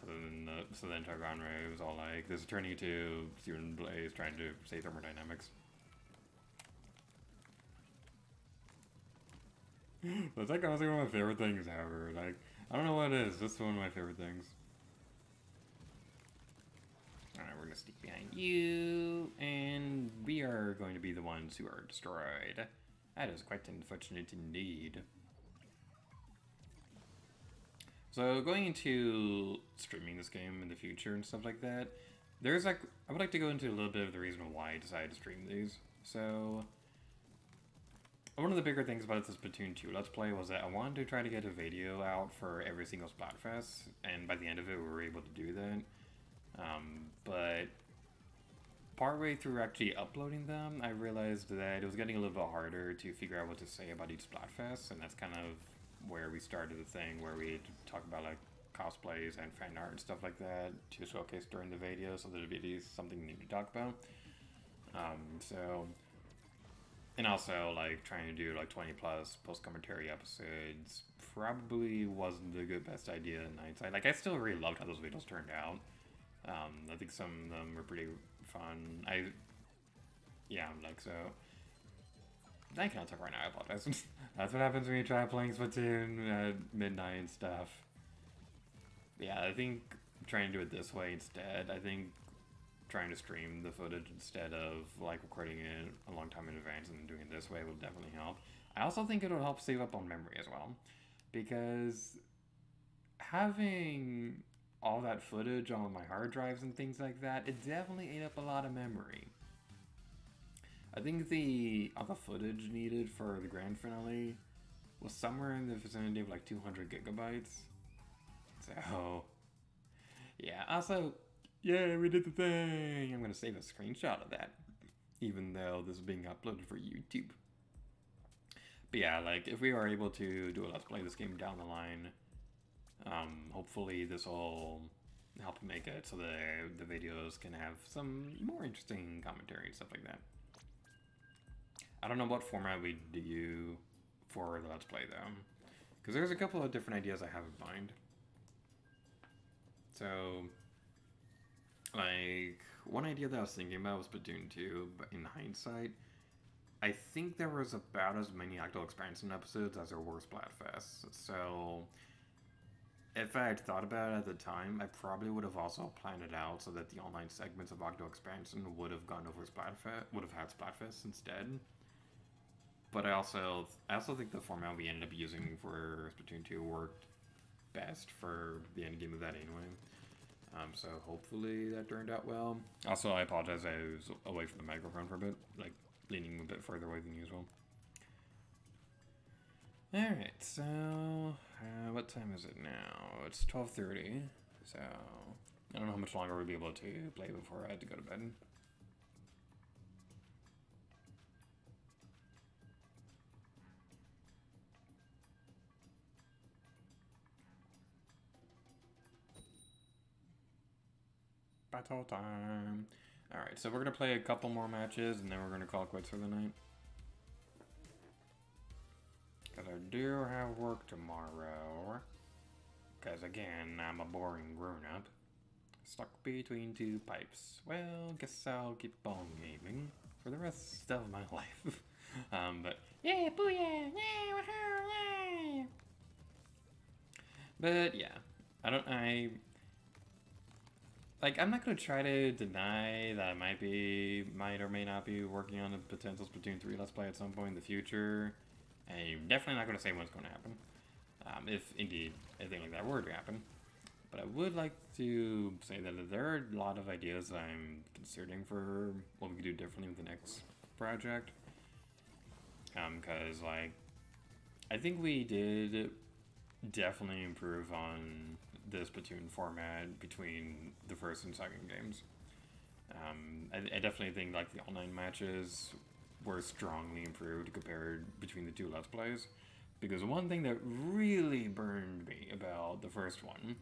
So then Chuck Conway was all like, "This is turning into Stephen Blaze trying to say thermodynamics." That's like honestly one of my favorite things ever. Like, I don't know what it is, just one of my favorite things. Alright, we're gonna sneak behind you, and we are going to be the ones who are destroyed. That is quite unfortunate indeed. So going into streaming this game in the future and stuff like that, there's like, I would like to go into a little bit of the reason why I decided to stream these. So one of the bigger things about this Splatoon 2 Let's Play was that I wanted to try to get a video out for every single Splatfest, and by the end of it we were able to do that. But partway through actually uploading them, I realized that it was getting a little bit harder to figure out what to say about each Splatfest, and that's kind of where we started the thing where we talk about like cosplays and fan art and stuff like that to showcase during the video, so that the video is something we need to talk about. And also like trying to do like 20 plus post-commentary episodes probably wasn't the best idea in hindsight. Like, I still really loved how those videos turned out. I think some of them were pretty fun. So I cannot talk right now, I apologize. That's what happens when you try playing Splatoon at midnight and stuff. Yeah, I think trying to do it this way instead, I think trying to stream the footage instead of like recording it a long time in advance and then doing it this way will definitely help. I also think it'll help save up on memory as well, because having all that footage on my hard drives and things like that, it definitely ate up a lot of memory. I think all the footage needed for the grand finale was somewhere in the vicinity of like 200 gigabytes. So, yeah. Also, yeah, we did the thing. I'm gonna save a screenshot of that, even though this is being uploaded for YouTube. But yeah, like, if we are able to do a Let's Play this game down the line, hopefully this will help make it so that the videos can have some more interesting commentary and stuff like that. I don't know what format we do for the Let's Play though, because there's a couple of different ideas I have in mind. So, like, one idea that I was thinking about was Splatoon 2, but in hindsight, I think there was about as many actual expansion episodes as there were Splatfests. So, if I had thought about it at the time, I probably would have also planned it out so that the online segments of Octo Expansion would have gone over would have had Splatfest instead. But I also think the format we ended up using for Splatoon 2 worked best for the end game of that anyway. So hopefully that turned out well. Also, I apologize, I was away from the microphone for a bit, like leaning a bit further away than usual. Alright, so what time is it now? It's 12:30, so I don't know how much longer we'll be able to play before I had to go to bed. Battle time. Alright, so we're gonna play a couple more matches and then we're gonna call it quits for the night. Because I do have work tomorrow. Because again, I'm a boring grown-up. Stuck between two pipes. Well, guess I'll keep on gaming for the rest of my life. But yeah, booyah! Yeah, woohoo! Yeah! But yeah, I'm not gonna try to deny that I might or may not be working on a potential Splatoon 3 Let's Play at some point in the future. I'm definitely not gonna say when it's gonna happen. If indeed anything like that were to happen. But I would like to say that there are a lot of ideas that I'm considering for what we could do differently with the next project. Because, like, I think we did definitely improve on the Splatoon format between the first and second games. I definitely think, like, the online matches were strongly improved compared between the two Let's Plays. Because one thing that really burned me about the first one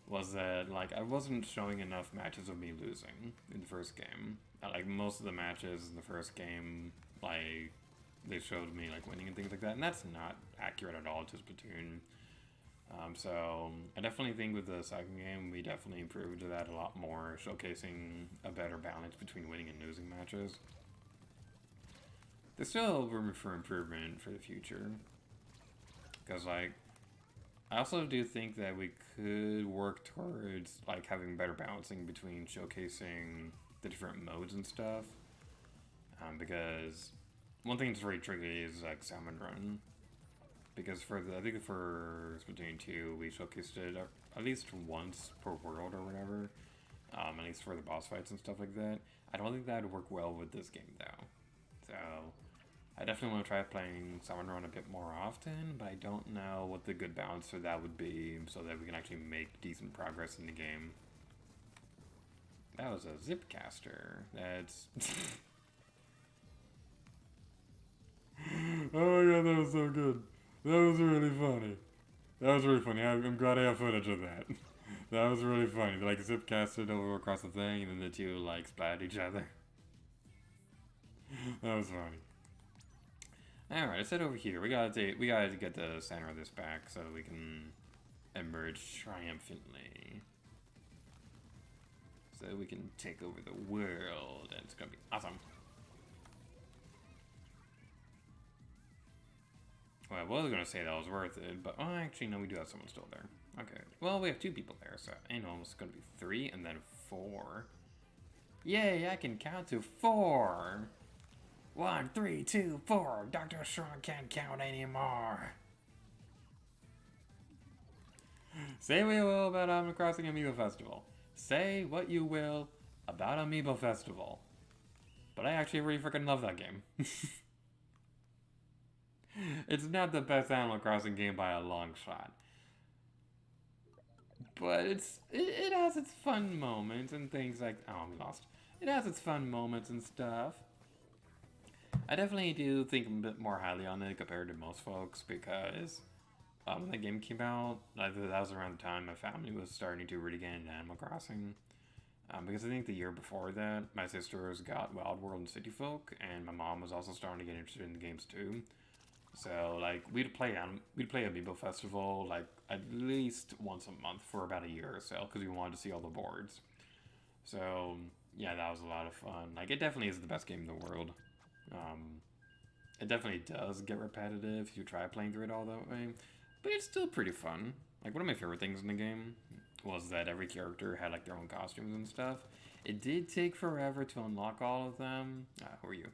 was that, like, I wasn't showing enough matches of me losing in the first game. Like, most of the matches in the first game, like, they showed me, like, winning and things like that, and that's not accurate at all to Splatoon. So, I definitely think with the second game, we definitely improved that a lot more, showcasing a better balance between winning and losing matches. There's still room for improvement for the future. Because, like, I also do think that we could work towards, like, having better balancing between showcasing the different modes and stuff. Because one thing that's very tricky is, like, Salmon Run. Because I think for Splatoon 2, we showcased it at least once per world or whatever. At least for the boss fights and stuff like that. I don't think that would work well with this game, though. So I definitely want to try playing Salmon Run a bit more often, but I don't know what the good balance for that would be so that we can actually make decent progress in the game. That was a Zipcaster. That's... Oh my god, that was so good. That was really funny. That was really funny. I'm glad I have footage of that. That was really funny. They, like, Zipcasted over across the thing, and then the two, like, splat each other. That was funny. Alright, let's head over here. We gotta get the center of this back so we can emerge triumphantly. So we can take over the world, and it's gonna be awesome. Well, I was gonna say that was worth it, but oh, actually, no, we do have someone still there. Okay, well, we have 2 people there, so I know it's gonna be 3 and then 4. Yay, I can count to 4! 1, 3, 2, 4. Dr. Strong can't count anymore. Say what you will about Animal Crossing Amiibo Festival. Say what you will about Amiibo Festival. But I actually really freaking love that game. It's not the best Animal Crossing game by a long shot. But it has its fun moments and things like... Oh, we lost. It has its fun moments and stuff. I definitely do think a bit more highly on it compared to most folks because when the game came out, that was around the time my family was starting to really get into Animal Crossing. Because I think the year before that, my sisters got Wild World and City Folk, and my mom was also starting to get interested in the games too. So, like, we'd play Amiibo Festival, like, at least once a month for about a year or so, because we wanted to see all the boards. So, yeah, that was a lot of fun. Like, it definitely is the best game in the world. It definitely does get repetitive if you try playing through it all that way, but it's still pretty fun. Like, one of my favorite things in the game was that every character had, like, their own costumes and stuff. It did take forever to unlock all of them. Who are you?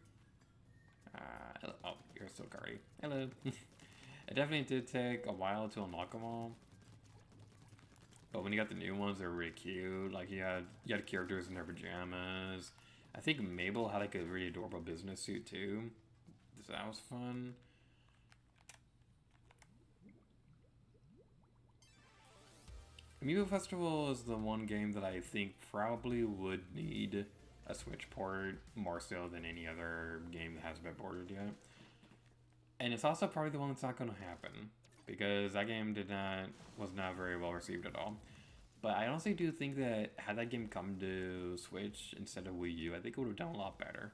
Hello. Oh, you're still Cardi. Hello. It definitely did take a while to unlock them all. But when you got the new ones, they were really cute. Like, you had characters in their pajamas. I think Mabel had, like, a really adorable business suit, too. So that was fun. Amiibo Festival is the one game that I think probably would need a Switch port more so than any other game that hasn't been ported yet. And it's also probably the one that's not going to happen because that game was not very well received at all. But I honestly do think that had that game come to Switch instead of Wii U, I think it would have done a lot better.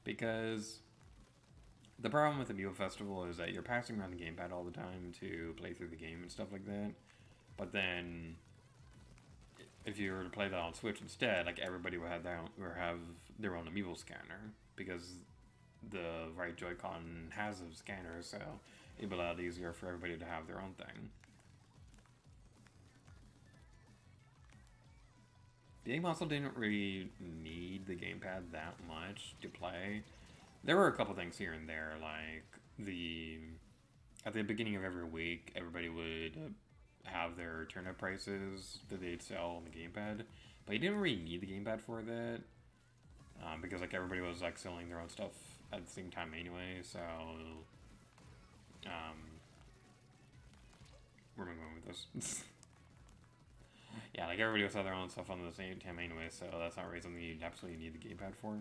Because the problem with the Amiibo Festival is that you're passing around the gamepad all the time to play through the game and stuff like that. But then, if you were to play that on Switch instead, like everybody would have their own Amiibo scanner because the right Joy-Con has a scanner, so it'd be a lot easier for everybody to have their own thing. The game also didn't really need the gamepad that much to play. There were a couple things here and there, like at the beginning of every week, everybody would have their turnip prices that they'd sell on the gamepad, but you didn't really need the gamepad for that because like everybody was like selling their own stuff at the same time anyway. So where am I going with this? Yeah, like everybody was selling their own stuff on the same time anyway, so that's not really something you absolutely need the gamepad for.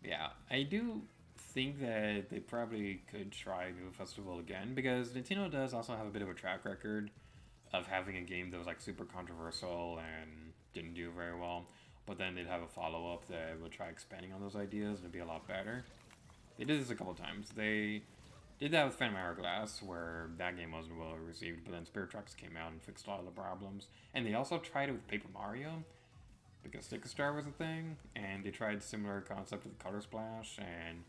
Yeah, I do think that they probably could try New Festival again because Nintendo does also have a bit of a track record of having a game that was like super controversial and didn't do very well, but then they'd have a follow up that would try expanding on those ideas and it'd be a lot better. They did this a couple times. They did that with Phantom Hourglass, where that game wasn't well received, but then Spirit Tracks came out and fixed a lot of the problems. And they also tried it with Paper Mario, because Sticker Star was a thing, and they tried similar concept with Color Splash, and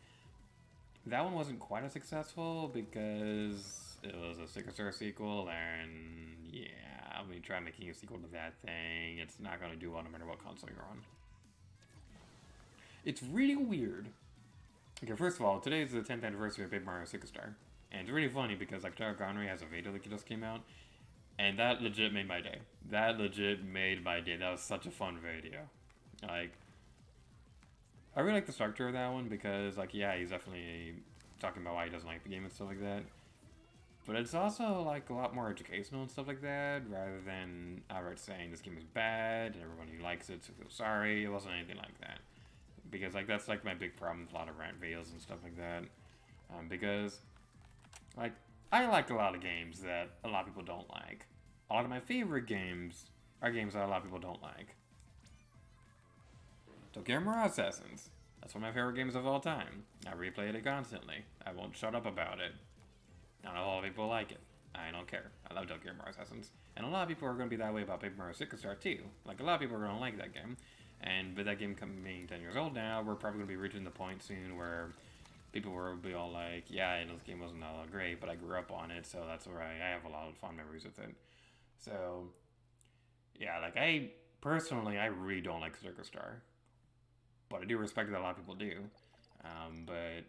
that one wasn't quite as successful because it was a Sticker Star sequel, and yeah, when you try making a sequel to that thing, it's not going to do well no matter what console you're on. It's really weird. Okay, first of all, today is the 10th anniversary of Paper Mario Sticker Star, and it's really funny because like Tara Connery has a video that just came out, and that legit made my day. That legit made my day. That was such a fun video. Like, I really like the structure of that one because, like, yeah, he's definitely talking about why he doesn't like the game and stuff like that. But it's also, like, a lot more educational and stuff like that, rather than outright saying this game is bad and everyone who likes it should feel sorry. It wasn't anything like that. Because, like, that's, like, my big problem with a lot of rant videos and stuff like that. Because, like, I like a lot of games that a lot of people don't like. A lot of my favorite games are games that a lot of people don't like. Tokyo Mirage Assassins. That's one of my favorite games of all time. I replay it constantly. I won't shut up about it. Not a lot of people like it. I don't care. I love Tokyo Mirage Assassins. And a lot of people are going to be that way about Paper Mario Sticker Star too. Like, a lot of people are going to like that game. And with that game being 10 years old now, we're probably going to be reaching the point soon where people will be all like, yeah, I know this game wasn't all great, but I grew up on it, so that's where I have a lot of fond memories with it. So, yeah, like, I really don't like Sticker Star. But I do respect that a lot of people do. But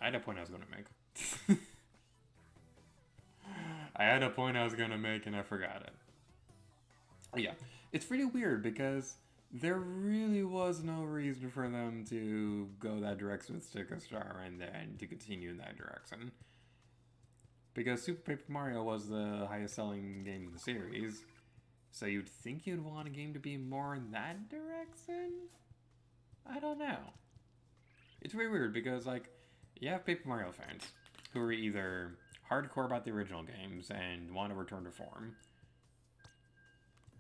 I had a point I was going to make. I had a point I was going to make and I forgot it. Yeah, it's pretty weird because there really was no reason for them to go that direction with Sticker Star and then to continue in that direction. Because Super Paper Mario was the highest selling game in the series, so you'd think you'd want a game to be more in that direction? I don't know. It's very weird because, like, you have Paper Mario fans who are either hardcore about the original games and want to return to form.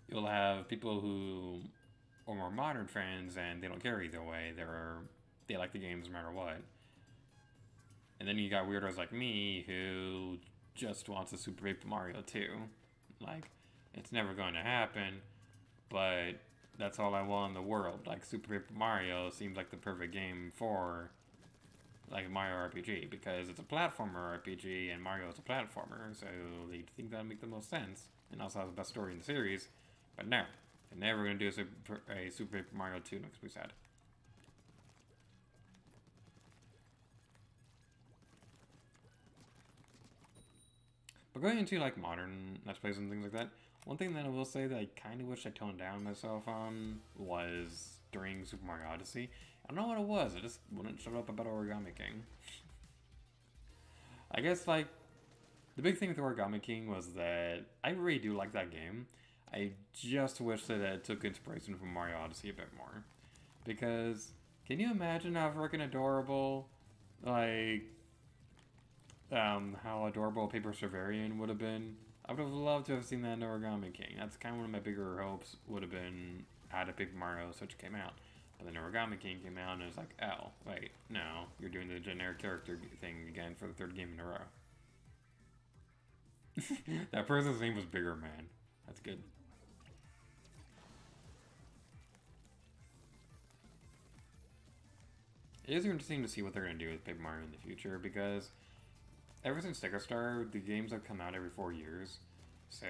You'll have people who are more modern fans and they don't care either way. They like the games no matter what. And then you got weirdos like me who just wants a Super Paper Mario 2. Like, it's never going to happen, but that's all I want in the world. Like, Super Paper Mario seems like the perfect game for, like, Mario RPG, because it's a platformer RPG, and Mario is a platformer, so they think that would make the most sense, and also has the best story in the series. But no, they're never going to do a Super Paper Mario 2, makes me sad. But going into, like, modern Let's Plays and things like that, one thing that I will say that I kind of wish I toned down myself on was during Super Mario Odyssey. I don't know what it was, I just wouldn't shut up about Origami King. I guess, like, the big thing with Origami King was that I really do like that game. I just wish that it took inspiration from Mario Odyssey a bit more. Because, can you imagine how freaking adorable, like, how adorable Paper Surveyorian would have been. I would have loved to have seen that in Origami King. That's kind of one of my bigger hopes would have been had a Paper Mario Switch came out. But then Origami King came out and it was like, oh, wait, no, you're doing the generic character thing again for the third game in a row. That person's name was Bigger Man. That's good. It is interesting to see what they're going to do with Paper Mario in the future because ever since Sticker Star, the games have come out every 4 years. So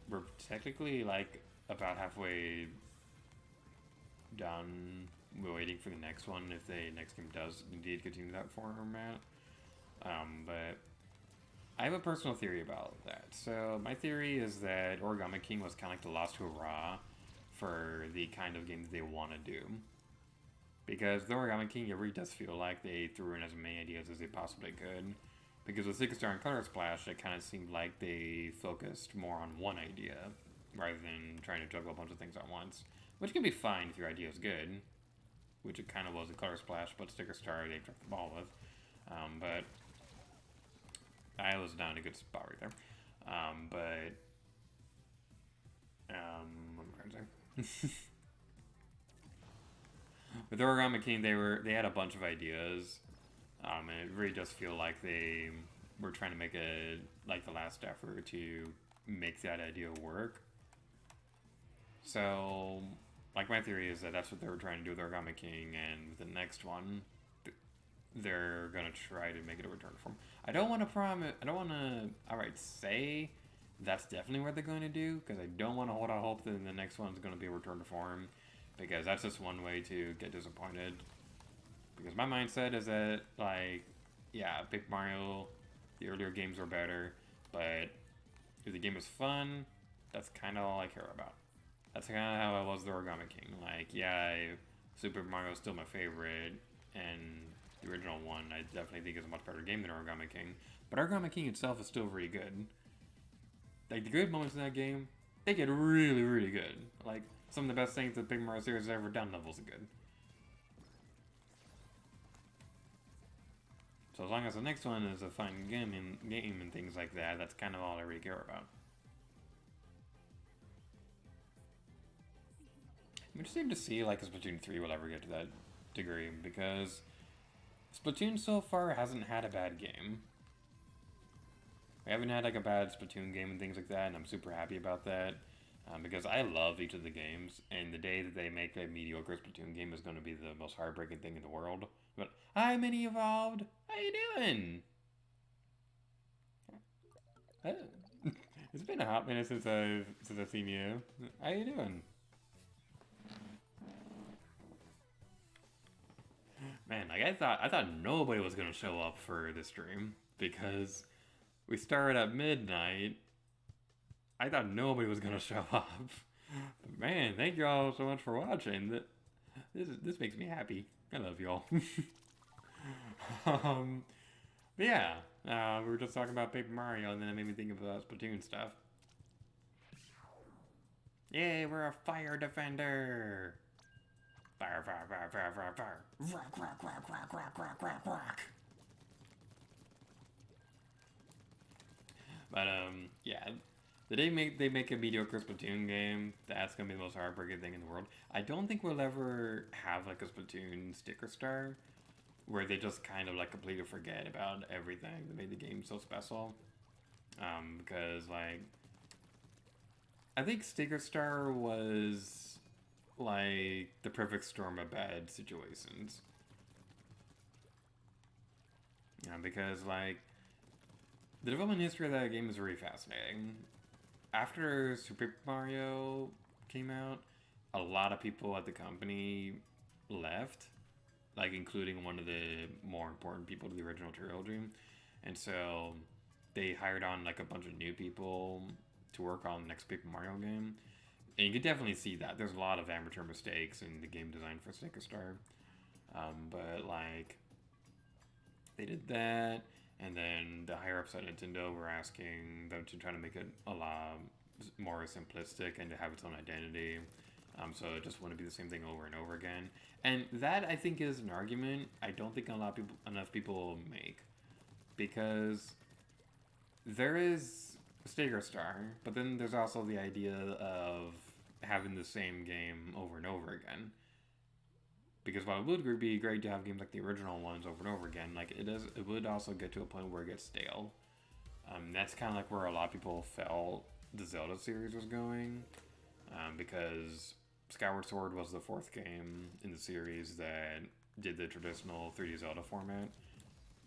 we're technically like about halfway done. We're waiting for the next one if the next game does indeed continue that format. But I have a personal theory about that. So my theory is that Origami King was kind of like the last hurrah for the kind of game that they want to do. Because the Origami King, it really does feel like they threw in as many ideas as they possibly could. Because with Sticker Star and Color Splash, it kind of seemed like they focused more on one idea rather than trying to juggle a bunch of things at once. Which can be fine if your idea is good. Which it kind of was in Color Splash, but Sticker Star they dropped the ball with. But I was down in a good spot right there. What am I trying to say? With Origami King, they had a bunch of ideas, and it really does feel like they were trying to make the last effort to make that idea work. So, like my theory is that that's what they were trying to do with Origami King, and with the next one, they're gonna try to make it a return form. I don't want to promise. I don't want to outright say that's definitely what they're going to do because I don't want to hold out hope that the next one's going to be a return to form. Because that's just one way to get disappointed. Because my mindset is that, like, yeah, Paper Mario, the earlier games were better, but if the game is fun, that's kind of all I care about. That's kind of how I was with Origami King. Like, yeah, Super Mario is still my favorite, and the original one I definitely think is a much better game than Origami King. But Origami King itself is still really good. Like, the good moments in that game, they get really, really good. Like, some of the best things that the Paper Mario series has ever done levels are good. So as long as the next one is a fun game and things like that, that's kind of all I really care about. I'm interested to see like if Splatoon 3 will ever get to that degree because Splatoon so far hasn't had a bad game. We haven't had like a bad Splatoon game and things like that, and I'm super happy about that. Because I love each of the games, and the day that they make a mediocre Splatoon game is going to be the most heartbreaking thing in the world. But, hi, Mini Evolved! How you doing? It's been a hot minute since I've seen you. How you doing? Man, like I thought nobody was going to show up for this stream, because we started at midnight. I thought nobody was gonna show up. But man, thank you all so much for watching. This makes me happy. I love y'all. But yeah, we were just talking about Paper Mario, and then it made me think about Splatoon stuff. Yay, we're a fire defender! Fire, fire, fire, fire, fire, fire. Rock, rock, rock, rock, rock, rock, rock, rock. But yeah. The day they make a mediocre Splatoon game, that's gonna be the most heartbreaking thing in the world. I don't think we'll ever have like a Splatoon Sticker Star, where they just kind of like completely forget about everything that made the game so special. Because like, I think Sticker Star was like the perfect storm of bad situations. Because like, the development history of that game is very fascinating. After Super Mario came out, a lot of people at the company left, like including one of the more important people to the original trilogy. And so they hired on like a bunch of new people to work on the next Paper Mario game. And you can definitely see that. There's a lot of amateur mistakes in the game design for Sticker Star. But like, they did that. And then the higher-ups at Nintendo were asking them to try to make it a lot more simplistic and to have its own identity. So it just wouldn't be the same thing over and over again. And that, I think, is an argument I don't think enough people make. because there is Sticker Star, but then there's also the idea of having the same game over and over again. Because while it would be great to have games like the original ones over and over again, like it would also get to a point where it gets stale. That's kind of like where a lot of people felt the Zelda series was going, because Skyward Sword was the fourth game in the series that did the traditional 3D Zelda format,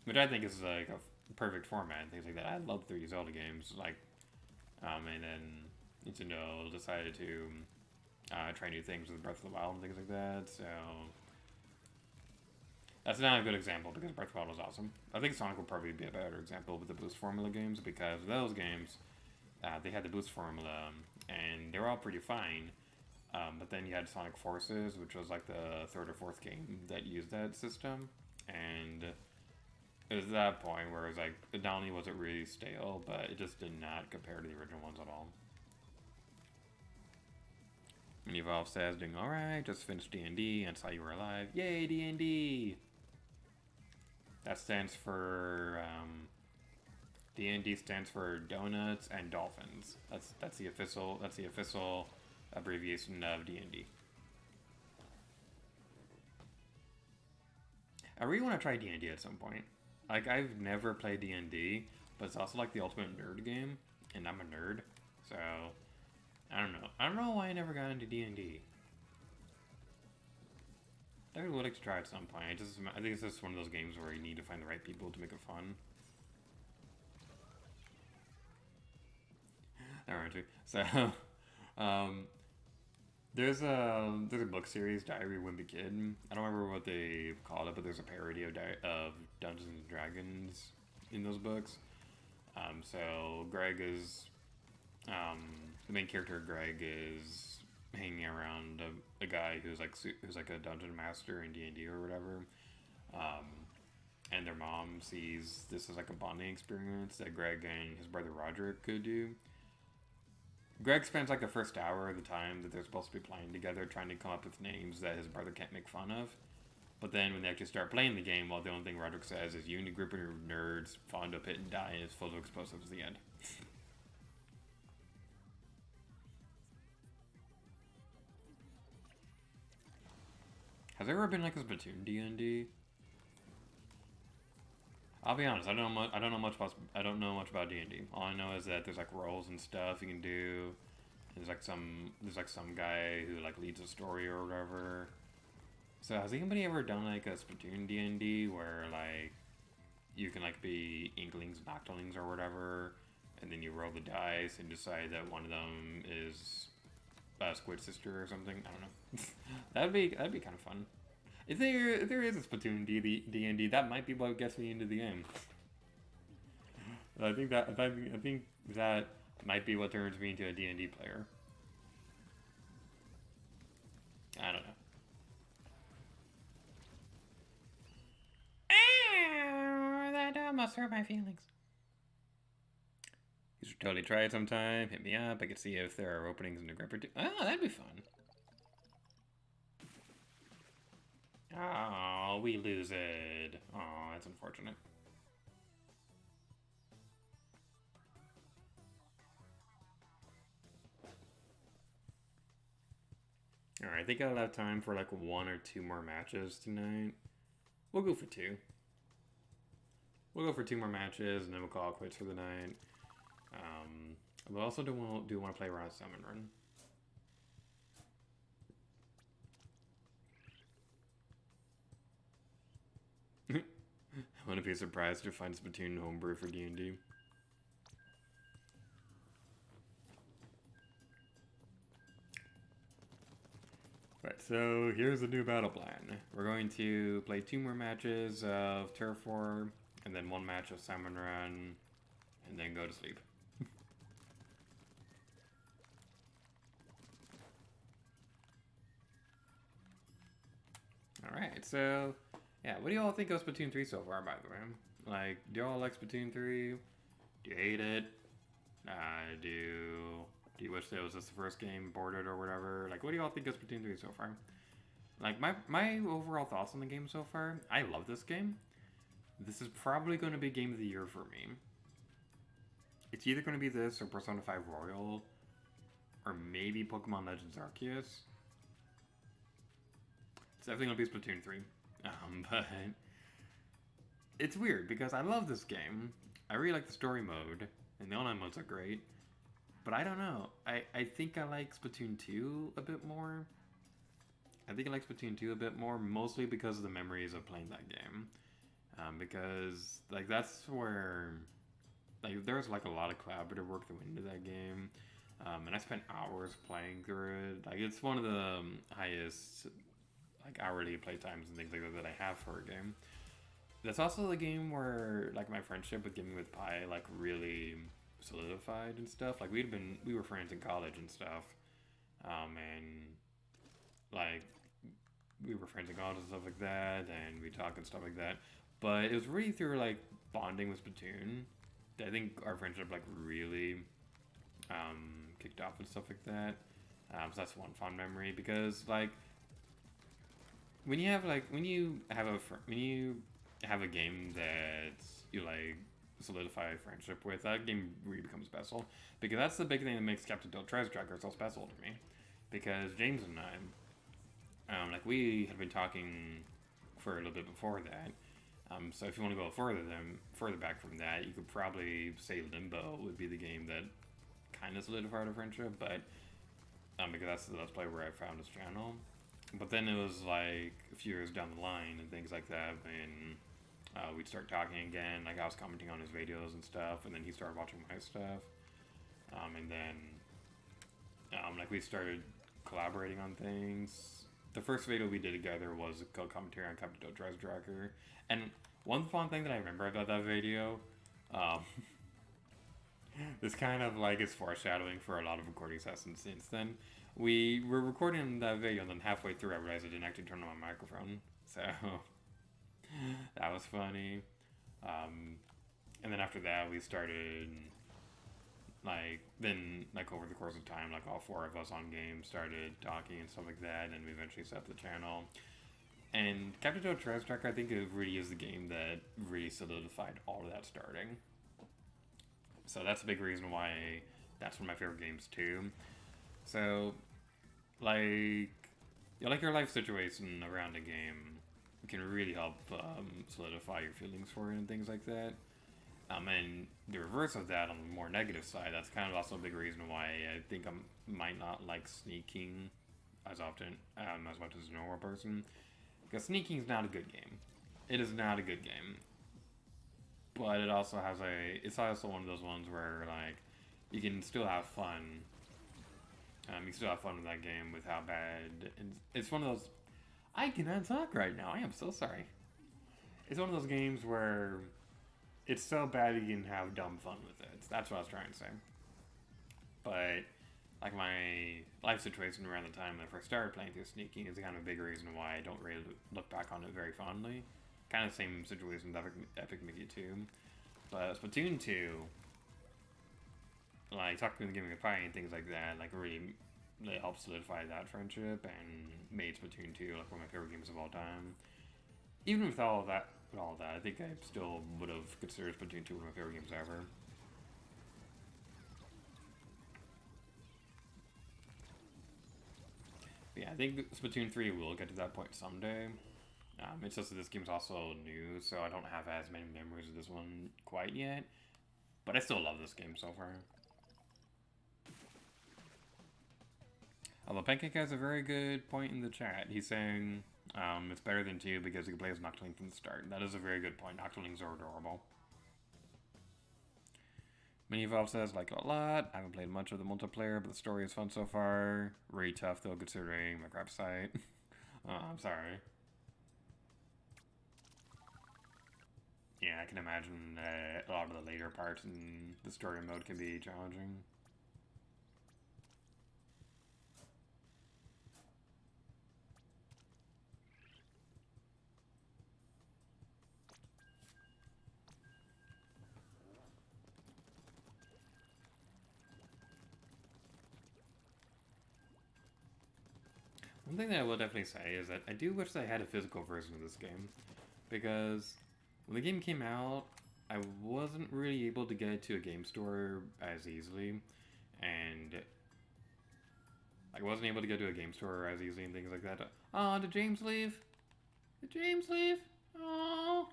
which I think is like a perfect format and things like that. I love 3D Zelda games, like, and then Nintendo decided to try new things with Breath of the Wild and things like that. So that's not a good example because Breath of the Wild was awesome. I think Sonic would probably be a better example with the Boost Formula games, because those games, they had the Boost Formula and they were all pretty fine. But then you had Sonic Forces, which was like the third or fourth game that used that system, and it was that point where it was like, not only was it really stale, but it just did not compare to the original ones at all. And Evolve says, doing alright, just finished D&D and saw you were alive. Yay, D&D! That stands for, D&D stands for Donuts and Dolphins. That's the official abbreviation of D&D. I really want to try D&D at some point. Like, I've never played D&D, but it's also like the ultimate nerd game, and I'm a nerd, so I don't know. I don't know why I never got into D&D. I would like to try at some point. I think it's just one of those games where you need to find the right people to make it fun. Alright, so there's a book series, Diary of a Wimpy Kid. I don't remember what they called it, but there's a parody of Dungeons and Dragons in those books. So Greg is, the main character, Greg, is hanging around a guy who's like a dungeon master in D&D or whatever. And their mom sees this as like a bonding experience that Greg and his brother Roderick could do. Greg spends like the first hour of the time that they're supposed to be playing together trying to come up with names that his brother can't make fun of. But then when they actually start playing the game, well, the only thing Roderick says is, "You and a group of nerds fall into a pit and die," and it's full of explosives at the end. Has there ever been like a Splatoon D&D? I'll be honest, I don't know much about D&D. All I know is that there's like roles and stuff you can do. There's like some guy who like leads a story or whatever. So has anybody ever done like a Splatoon D&D where like you can like be Inklings and Octolings or whatever, and then you roll the dice and decide that one of them is Squid Sister or something? I don't know. that'd be kind of fun. If there is a Splatoon D&D, that might be what gets me into the game. I think that might be what turns me into a D&D player. I don't know. That must hurt my feelings. You should totally try it sometime. Hit me up. I could see if there are openings in the grip or two. Oh, that'd be fun. Oh, we lose it. Oh, that's unfortunate. Alright, I think I'll have time for like 1 or 2 more matches tonight. We'll go for 2. We'll go for 2 more matches and then we'll call it quits for the night. We also do want to play around a summon run. I wouldn't be surprised to find Splatoon homebrew for D&D. Right, so here's the new battle plan. We're going to play 2 more matches of Turf War, and then 1 match of Salmon Run, and then go to sleep. Alright, so yeah, what do y'all think of Splatoon 3 so far, by the way? Like, do y'all like Splatoon 3? Do you hate it? Do you wish that was just the first game ported or whatever? Like, what do y'all think of Splatoon 3 so far? Like, my overall thoughts on the game so far, I love this game. This is probably going to be Game of the Year for me. It's either going to be this or Persona 5 Royal, or maybe Pokemon Legends Arceus. It's definitely going to be Splatoon 3. But it's weird because I love this game. I really like the story mode, and the online modes are great. But I don't know. I think I like Splatoon 2 a bit more. I think I like Splatoon 2 a bit more, mostly because of the memories of playing that game. Because, like, that's where, like, there was, like, a lot of collaborative work that went into that game. And I spent hours playing through it. Like, it's one of the highest, like, hourly play times and things like that I have for a game. That's also the game where, like, my friendship with Gaming with Pi, like, really solidified and stuff. Like, we were friends in college and stuff. And, like, we were friends in college and stuff like that, and we talked and stuff like that. But it was really through, like, bonding with Splatoon that I think our friendship, like, really kicked off and stuff like that. So that's one fond memory, because, like, when you have a game that you, like, solidify a friendship with, that game really becomes special. Because that's the big thing that makes Captain Tilt Treasure Tracker so special to me. Because James and I, like, we had been talking for a little bit before that. So if you want to go further back from that, you could probably say Limbo would be the game that kind of solidified our friendship, but because that's the Let's Play where I found his channel. But then it was like a few years down the line and things like that, and we'd start talking again. Like, I was commenting on his videos and stuff, and then he started watching my stuff, and then like, we started collaborating on things. The first video we did together was a commentary on Captain Tilt Treasure Tracker, and one fun thing that I remember about that video, this kind of, like, is foreshadowing for a lot of recording sessions since then. We were recording that video, and then halfway through I realized I didn't actually turn on my microphone, so that was funny. And then after that we started, like, over the course of time, like, all four of us on game started talking and stuff like that, and we eventually set up the channel. And Captain Tilt Treasure Tracker, I think it really is the game that really solidified all of that starting. So that's a big reason why that's one of my favorite games too. So, like, your life situation around a game can really help solidify your feelings for it and things like that. And the reverse of that, on the more negative side, that's kind of also a big reason why I think I might not like sneaking as often, as much as a normal person. Because sneaking is not a good game. It is not a good game. But it also has it's also one of those ones where, like, you can still have fun. You can still have fun with that game with how bad. It's one of those. I cannot talk right now. I am so sorry. It's one of those games where it's so bad you can have dumb fun with it. That's what I was trying to say. But, like, my life situation around the time that I first started playing through sneaking is kind of a big reason why I don't really look back on it very fondly. Kind of same situation with Epic Mickey 2. But Splatoon 2, like, talking to the Gaming of Pi and things like that, like, really helped solidify that friendship and made Splatoon 2, like, one of my favorite games of all time. Even with all that, I think I still would have considered Splatoon 2 one of my favorite games ever. But yeah, I think Splatoon 3 will get to that point someday. It's just that this game's also new, so I don't have as many memories of this one quite yet. But I still love this game so far. Although Pancake has a very good point in the chat. He's saying it's better than 2 because you can play as Noctoling from the start. That is a very good point. Noctolings are adorable. Mini Evolve says, like it a lot. I haven't played much of the multiplayer, but the story is fun so far. Really tough though, considering my grab site. I'm sorry. Yeah, I can imagine that a lot of the later parts in the story mode can be challenging. One thing that I will definitely say is that I do wish I had a physical version of this game, because when the game came out, I wasn't really able to get it to a game store as easily, and I wasn't able to go to a game store as easily and things like that. Oh, did James leave? Did James leave? Oh,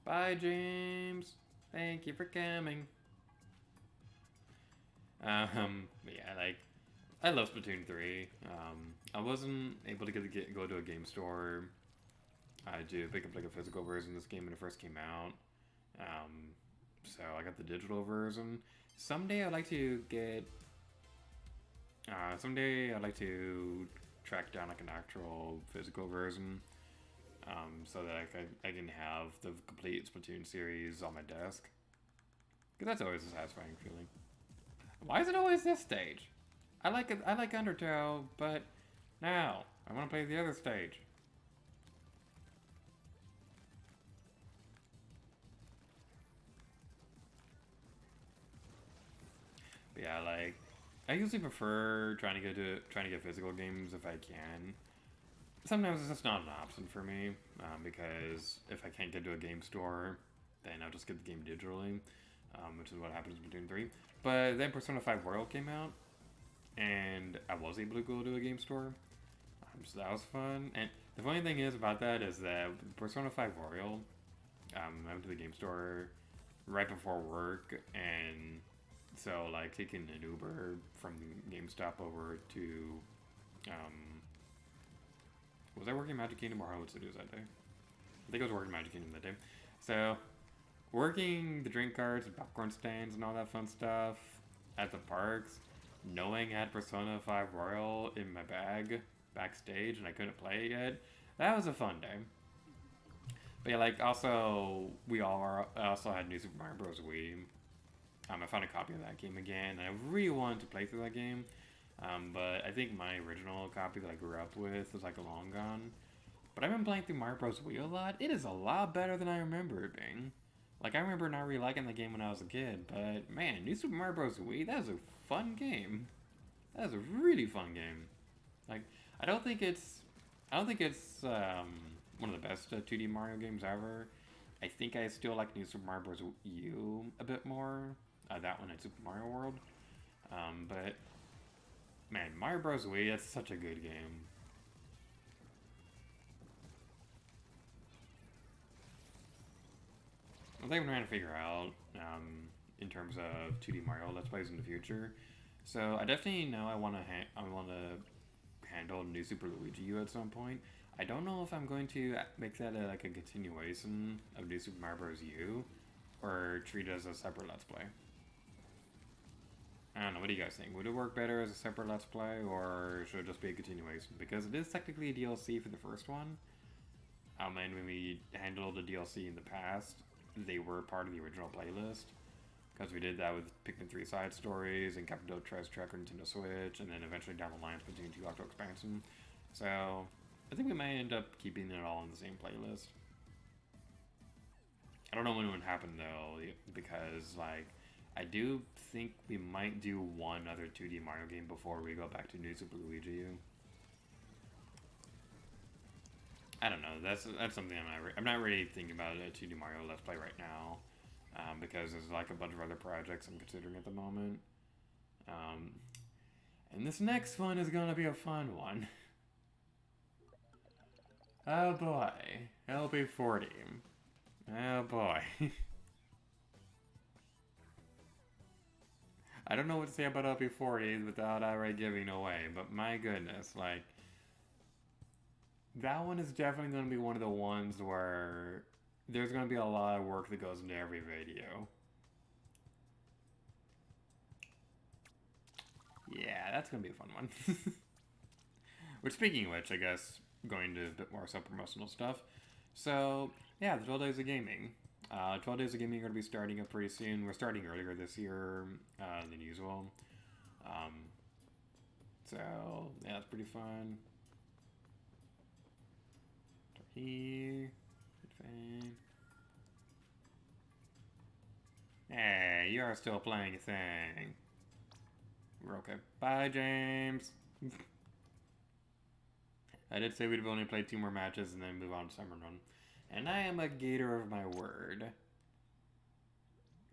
bye, James. Thank you for coming. But yeah, like, I love Splatoon 3. I wasn't able to go to a game store to pick up like a physical version of this game when it first came out. So I got the digital version. Someday I'd like to get. Someday I'd like to track down like an actual physical version, so that I can have the complete Splatoon series on my desk. Because that's always a satisfying feeling. Why is it always this stage? I like it. I like Undertale, but now I want to play the other stage. But yeah, like I usually prefer trying to get physical games if I can. Sometimes it's just not an option for me because if I can't get to a game store, then I'll just get the game digitally, which is what happens in Splatoon 3. But then Persona 5 Royal came out, and I was able to go to a game store, so that was fun. And the funny thing is about that is that Persona 5 Royal, I went to the game store right before work, and so like taking an Uber from GameStop over to, was I working Magic Kingdom or Hollywood Studios that day? I think I was working Magic Kingdom that day. So working the drink carts and popcorn stands and all that fun stuff at the parks, knowing I had Persona 5 Royal in my bag backstage and I couldn't play it yet, that was a fun day. But yeah, like also also had New Super Mario Bros. Wii. I found a copy of that game again, and I really wanted to play through that game. But I think my original copy that I grew up with is like long gone. But I've been playing through Mario Bros. Wii a lot. It is a lot better than I remember it being. Like, I remember not really liking the game when I was a kid, but man, New Super Mario Bros. Wii, that is a fun game. That is a really fun game. Like, I don't think it's one of the best 2D Mario games ever. I think I still like New Super Mario Bros. U a bit more. That one and Super Mario World. But man, Mario Bros. Wii, that's such a good game. One thing I'm trying to figure out in terms of 2D Mario Let's Plays in the future. So I definitely know I want to handle New Super Luigi U at some point. I don't know if I'm going to make that like a continuation of New Super Mario Bros. U or treat it as a separate Let's Play. I don't know, what do you guys think? Would it work better as a separate Let's Play, or should it just be a continuation? Because it is technically a DLC for the first one. And when we handled the DLC in the past, they were part of the original playlist. Because we did that with Pikmin 3 side stories, and Captain Treasure Tracker Nintendo Switch, and then eventually down the line Splatoon 2 Octo Expansion. So, I think we might end up keeping it all in the same playlist. I don't know when it would happen, though, because, like, I do think we might do one other 2D Mario game before we go back to New Super Luigi U. I don't know. That's something I'm not really thinking about a 2D Mario Let's Play right now, because there's like a bunch of other projects I'm considering at the moment. And this next one is gonna be a fun one. Oh boy, LB40. Oh boy. I don't know what to say about LP40 without already giving away, but my goodness, like, that one is definitely going to be one of the ones where there's going to be a lot of work that goes into every video. Yeah, that's going to be a fun one. Which, speaking of which, I guess, going to a bit more self-promotional stuff. So, yeah, the 12 Days of Gaming. 12 Days of Gaming are going to be starting up pretty soon. We're starting earlier this year than usual. So, yeah, it's pretty fun. Here. Fine. Hey, you are still playing a thing. We're okay. Bye, James. I did say we'd only play 2 more matches and then move on to Summer Run. And I am a gator of my word.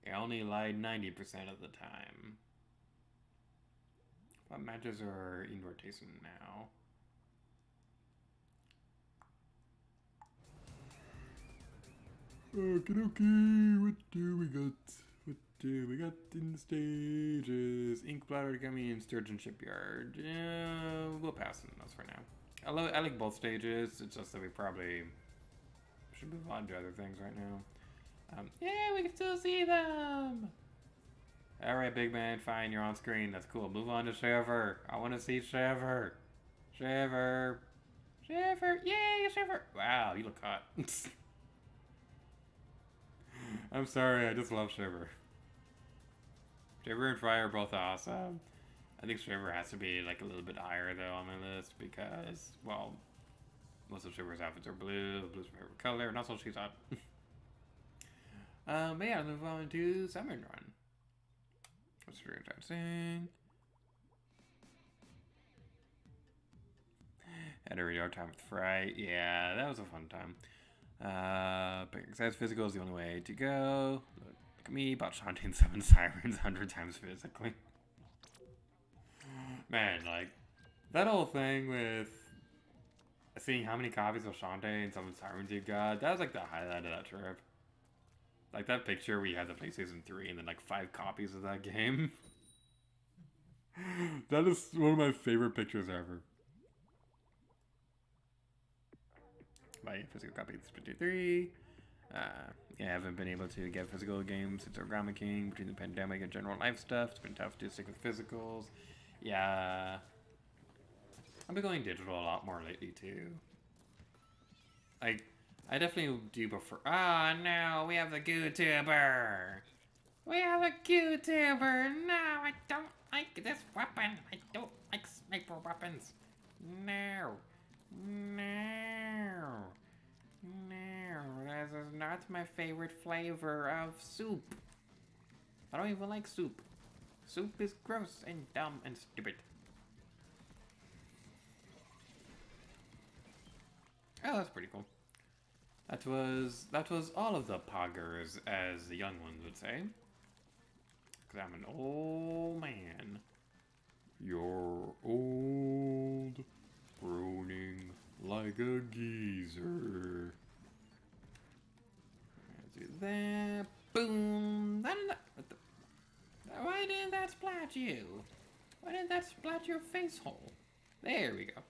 I only lied 90% of the time. What matches are in rotation now? Okay, what do we got? What do we got in the stages? Ink Bladder, Gummy, and Sturgeon Shipyard. Yeah, we'll pass on those for now. I like both stages, it's just that we probably should move on to other things right now. Yeah, we can still see them! Alright, big man, fine, you're on screen, that's cool. Move on to Shiver. I want to see Shiver. Shiver. Shiver, yay, Shiver! Wow, you look hot. I'm sorry, I just love Shiver. Shiver and Fire are both awesome. I think Shiver has to be like a little bit higher though on my list because, well, most of Shiver's outfits are blue. Blue's my favorite color, and also she's hot. But yeah, let's move on to Salmon Run. What's your interesting? Had a radio time with Fry. Yeah, that was a fun time. Exercise physical is the only way to go. Look at me, bought Shantae and 7 Sirens 100 times physically. Man, like, that whole thing with seeing how many copies of Shantae and 7 Sirens you got, that was like the highlight of that trip. Like that picture where you had the PlayStation 3 and then like 5 copies of that game. That is one of my favorite pictures ever. My physical copy of Splatoon 3. Yeah, I haven't been able to get physical games since Origami King. Between the pandemic and general life stuff, it's been tough to stick with physicals. Yeah, I've been going digital a lot more lately too. Like, I definitely do prefer. Ah, no, we have the GooTuber. We have a GooTuber. No, I don't like this weapon. I don't like sniper weapons. No. No. No. This is not my favorite flavor of soup. I don't even like soup. Soup is gross and dumb and stupid. Oh, that's pretty cool. That was all of the poggers, as the young ones would say. Cause I'm an old man. You're old, groaning like a geezer. Let's do that. Boom. Why didn't that splat you? Why didn't that splat your face hole? There we go.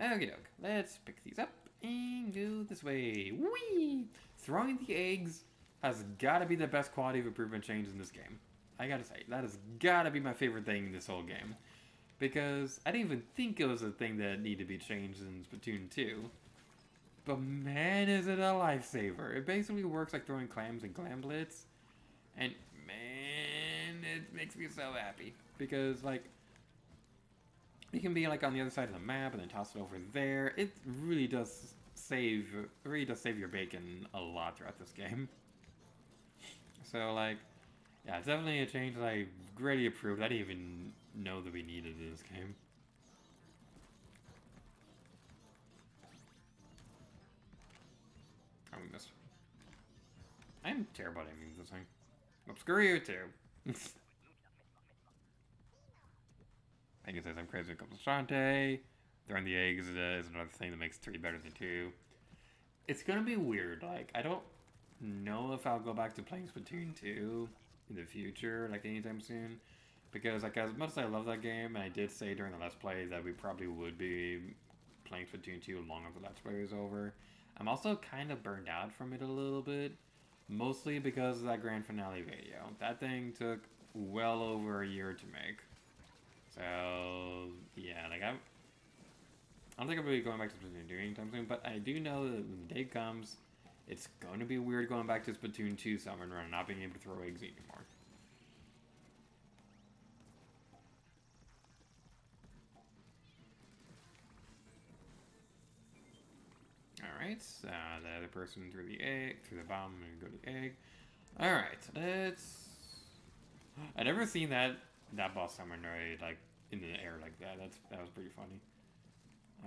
Okie doke. Let's pick these up and go this way. Whee! Throwing the eggs has gotta be the best quality of improvement change in this game. I gotta say, that has gotta be my favorite thing in this whole game. Because I didn't even think it was a thing that needed to be changed in Splatoon 2. But man, is it a lifesaver. It basically works like throwing clams and clamblets. And man, it makes me so happy. Because, like, you can be like on the other side of the map and then toss it over there. It really does save your bacon a lot throughout this game. So, like, yeah, it's definitely a change that I greatly approved. I didn't even know that we needed in this game. Oh, we missed. I'm terrible at aiming this thing. Oh, screw you too. I guess I'm crazy when it comes to Shantae. Throwing the eggs is another thing that makes 3 better than 2. It's gonna be weird. Like, I don't know if I'll go back to playing Splatoon 2 in the future, like anytime soon. Because, like, as much as I love that game, and I did say during the Let's Play that we probably would be playing Splatoon 2 long after the Let's Play is over, I'm also kind of burned out from it a little bit. Mostly because of that grand finale video. That thing took well over a year to make. So, yeah, like, I don't think I'll be going back to Splatoon 2 anytime soon, but I do know that when the day comes, it's going to be weird going back to Splatoon 2 Summer Run and not being able to throw eggs anymore. Alright, the other person threw the bomb and go to the egg. Alright, let's... I've never seen that boss summon right, like, in the air like that. That was pretty funny.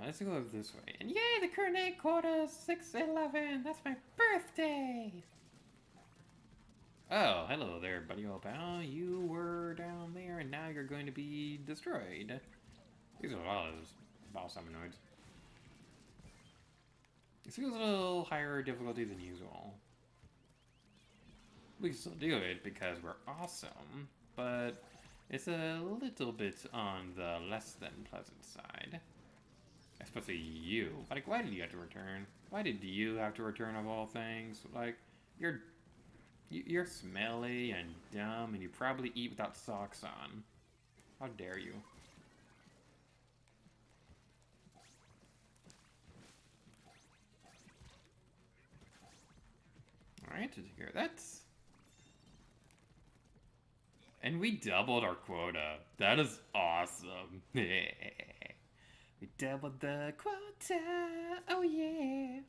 Let's go this way. And yay, the current egg quota is 611. That's my birthday. Oh, hello there, buddy old pal. You were down there, and now you're going to be destroyed. These are a lot of boss humanoids. This feels a little higher difficulty than usual. We can still do it because we're awesome, but it's a little bit on the less than pleasant side. Especially you. Like, why did you have to return? Why did you have to return of all things? Like, you're smelly and dumb, and you probably eat without socks on. How dare you? Alright, to take care of that. And we doubled our quota. That is awesome. We doubled the quota. Oh yeah.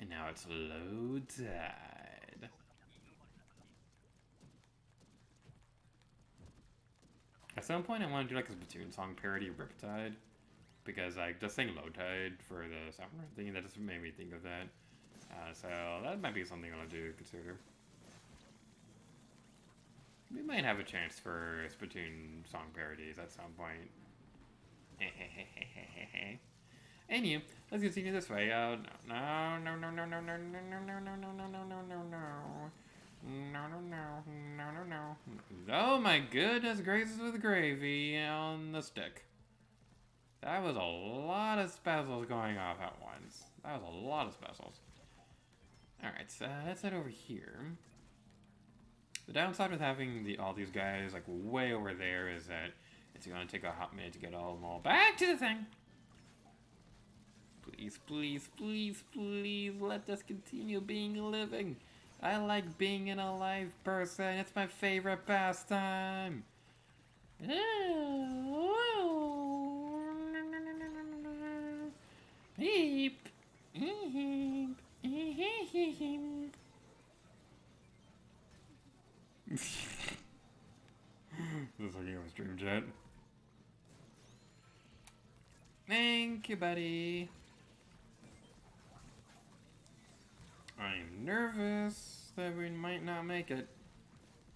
And now it's low tide. At some point I want to do like a Splatoon song parody of Riptide. Because like just saying low tide for the summer thing, that just made me think of that. So that might be something I'll do consider. We might have a chance for Splatoon song parodies at some point. Anyway, let's continue this way. No. Oh my goodness gracious with gravy on the stick. That was a lot of specials going off at once. That was a lot of specials. Alright, so let's head over here. The downside with having all these guys like way over there is that it's gonna take a hot minute to get them all back to the thing. Please, please, please, please, let us continue being living. I like being an alive person. It's my favorite pastime. Eep. Eep. Eep. This is looking over stream chat. Thank you, buddy. I'm nervous that we might not make it.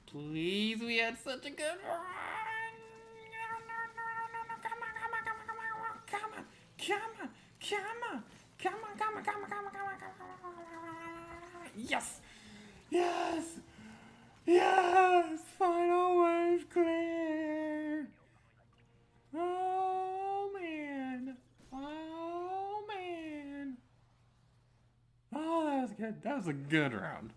Please, we had such a good run. No. Come on. Yes. Yes! Final wave clear! Oh man! Oh, that was good. That was a good round.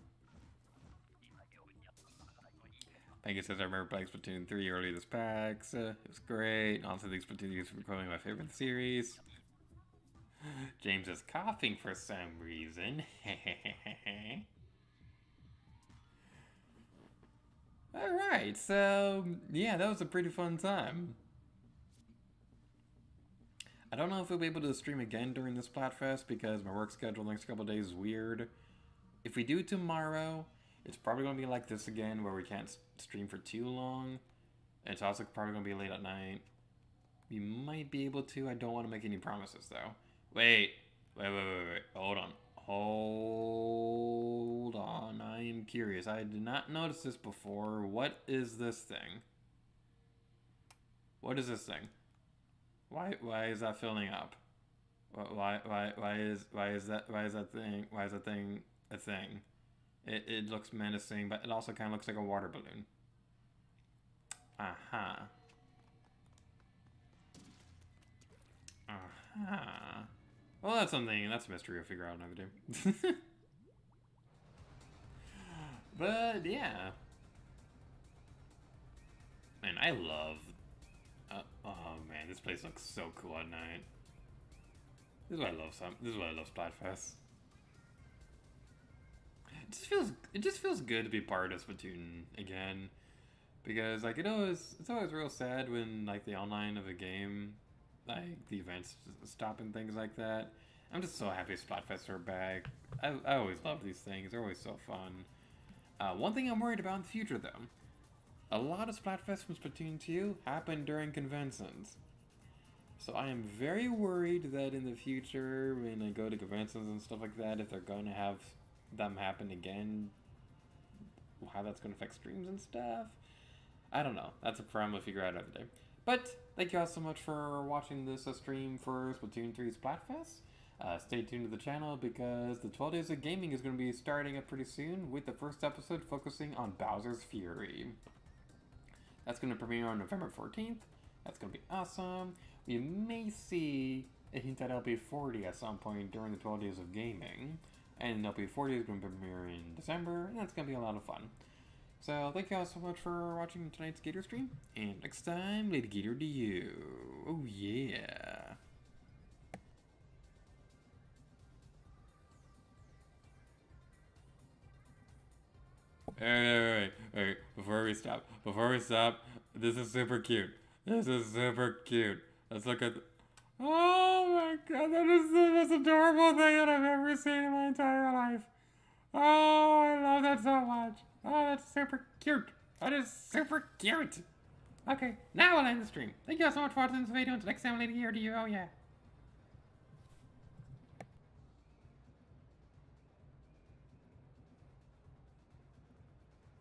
Like I said, I remember playing Splatoon 3 earlier this pack. It was great. Honestly, these Splatoon games were probably my favorite in the series. James is coughing for some reason. Alright, so yeah, that was a pretty fun time. I don't know if we'll be able to stream again during this Splatfest because my work schedule the next couple of days is weird. If we do tomorrow, it's probably going to be like this again where we can't stream for too long. It's also probably going to be late at night. We might be able to. I don't want to make any promises though. Wait. Hold on. I am curious. I did not notice this before. What is this thing? What is this thing? Why is that filling up? Why is that thing a thing? It looks menacing, but it also kind of looks like a water balloon. Aha. Well, that's something. That's a mystery we'll figure out another day. But yeah. Man, I love. Oh man, this place looks so cool at night. This is why I love Splatfest. It just feels good to be part of Splatoon again, because like it's always real sad when like the online of a game, like the events stop and things like that. I'm just so happy Splatfests are back. I always love these things. They're always so fun. One thing I'm worried about in the future though. A lot of Splatfests from Splatoon 2 happen during conventions. So I am very worried that in the future, when I go to conventions and stuff like that, if they're going to have them happen again, how that's going to affect streams and stuff. I don't know. That's a problem we'll figure out every day. But thank you all so much for watching this stream for Splatoon 3 Splatfest. Stay tuned to the channel because the 12 Days of Gaming is going to be starting up pretty soon with the first episode focusing on Bowser's Fury. That's going to premiere on November 14th. That's going to be awesome. We may see a hint at LP40 at some point during the 12 Days of Gaming. And LP40 is going to premiere in December, and that's going to be a lot of fun. So thank you all so much for watching tonight's Gator stream. And next time, Lady Gator to you. Oh yeah. Hey, before we stop, this is super cute. Let's look at. Oh my god, that is the most adorable thing that I've ever seen in my entire life. Oh, I love that so much. Oh, that's super cute. That is super cute. Okay, now I'll end the stream. Thank you all so much for watching this video. Until next time, Lady here to you. Oh yeah.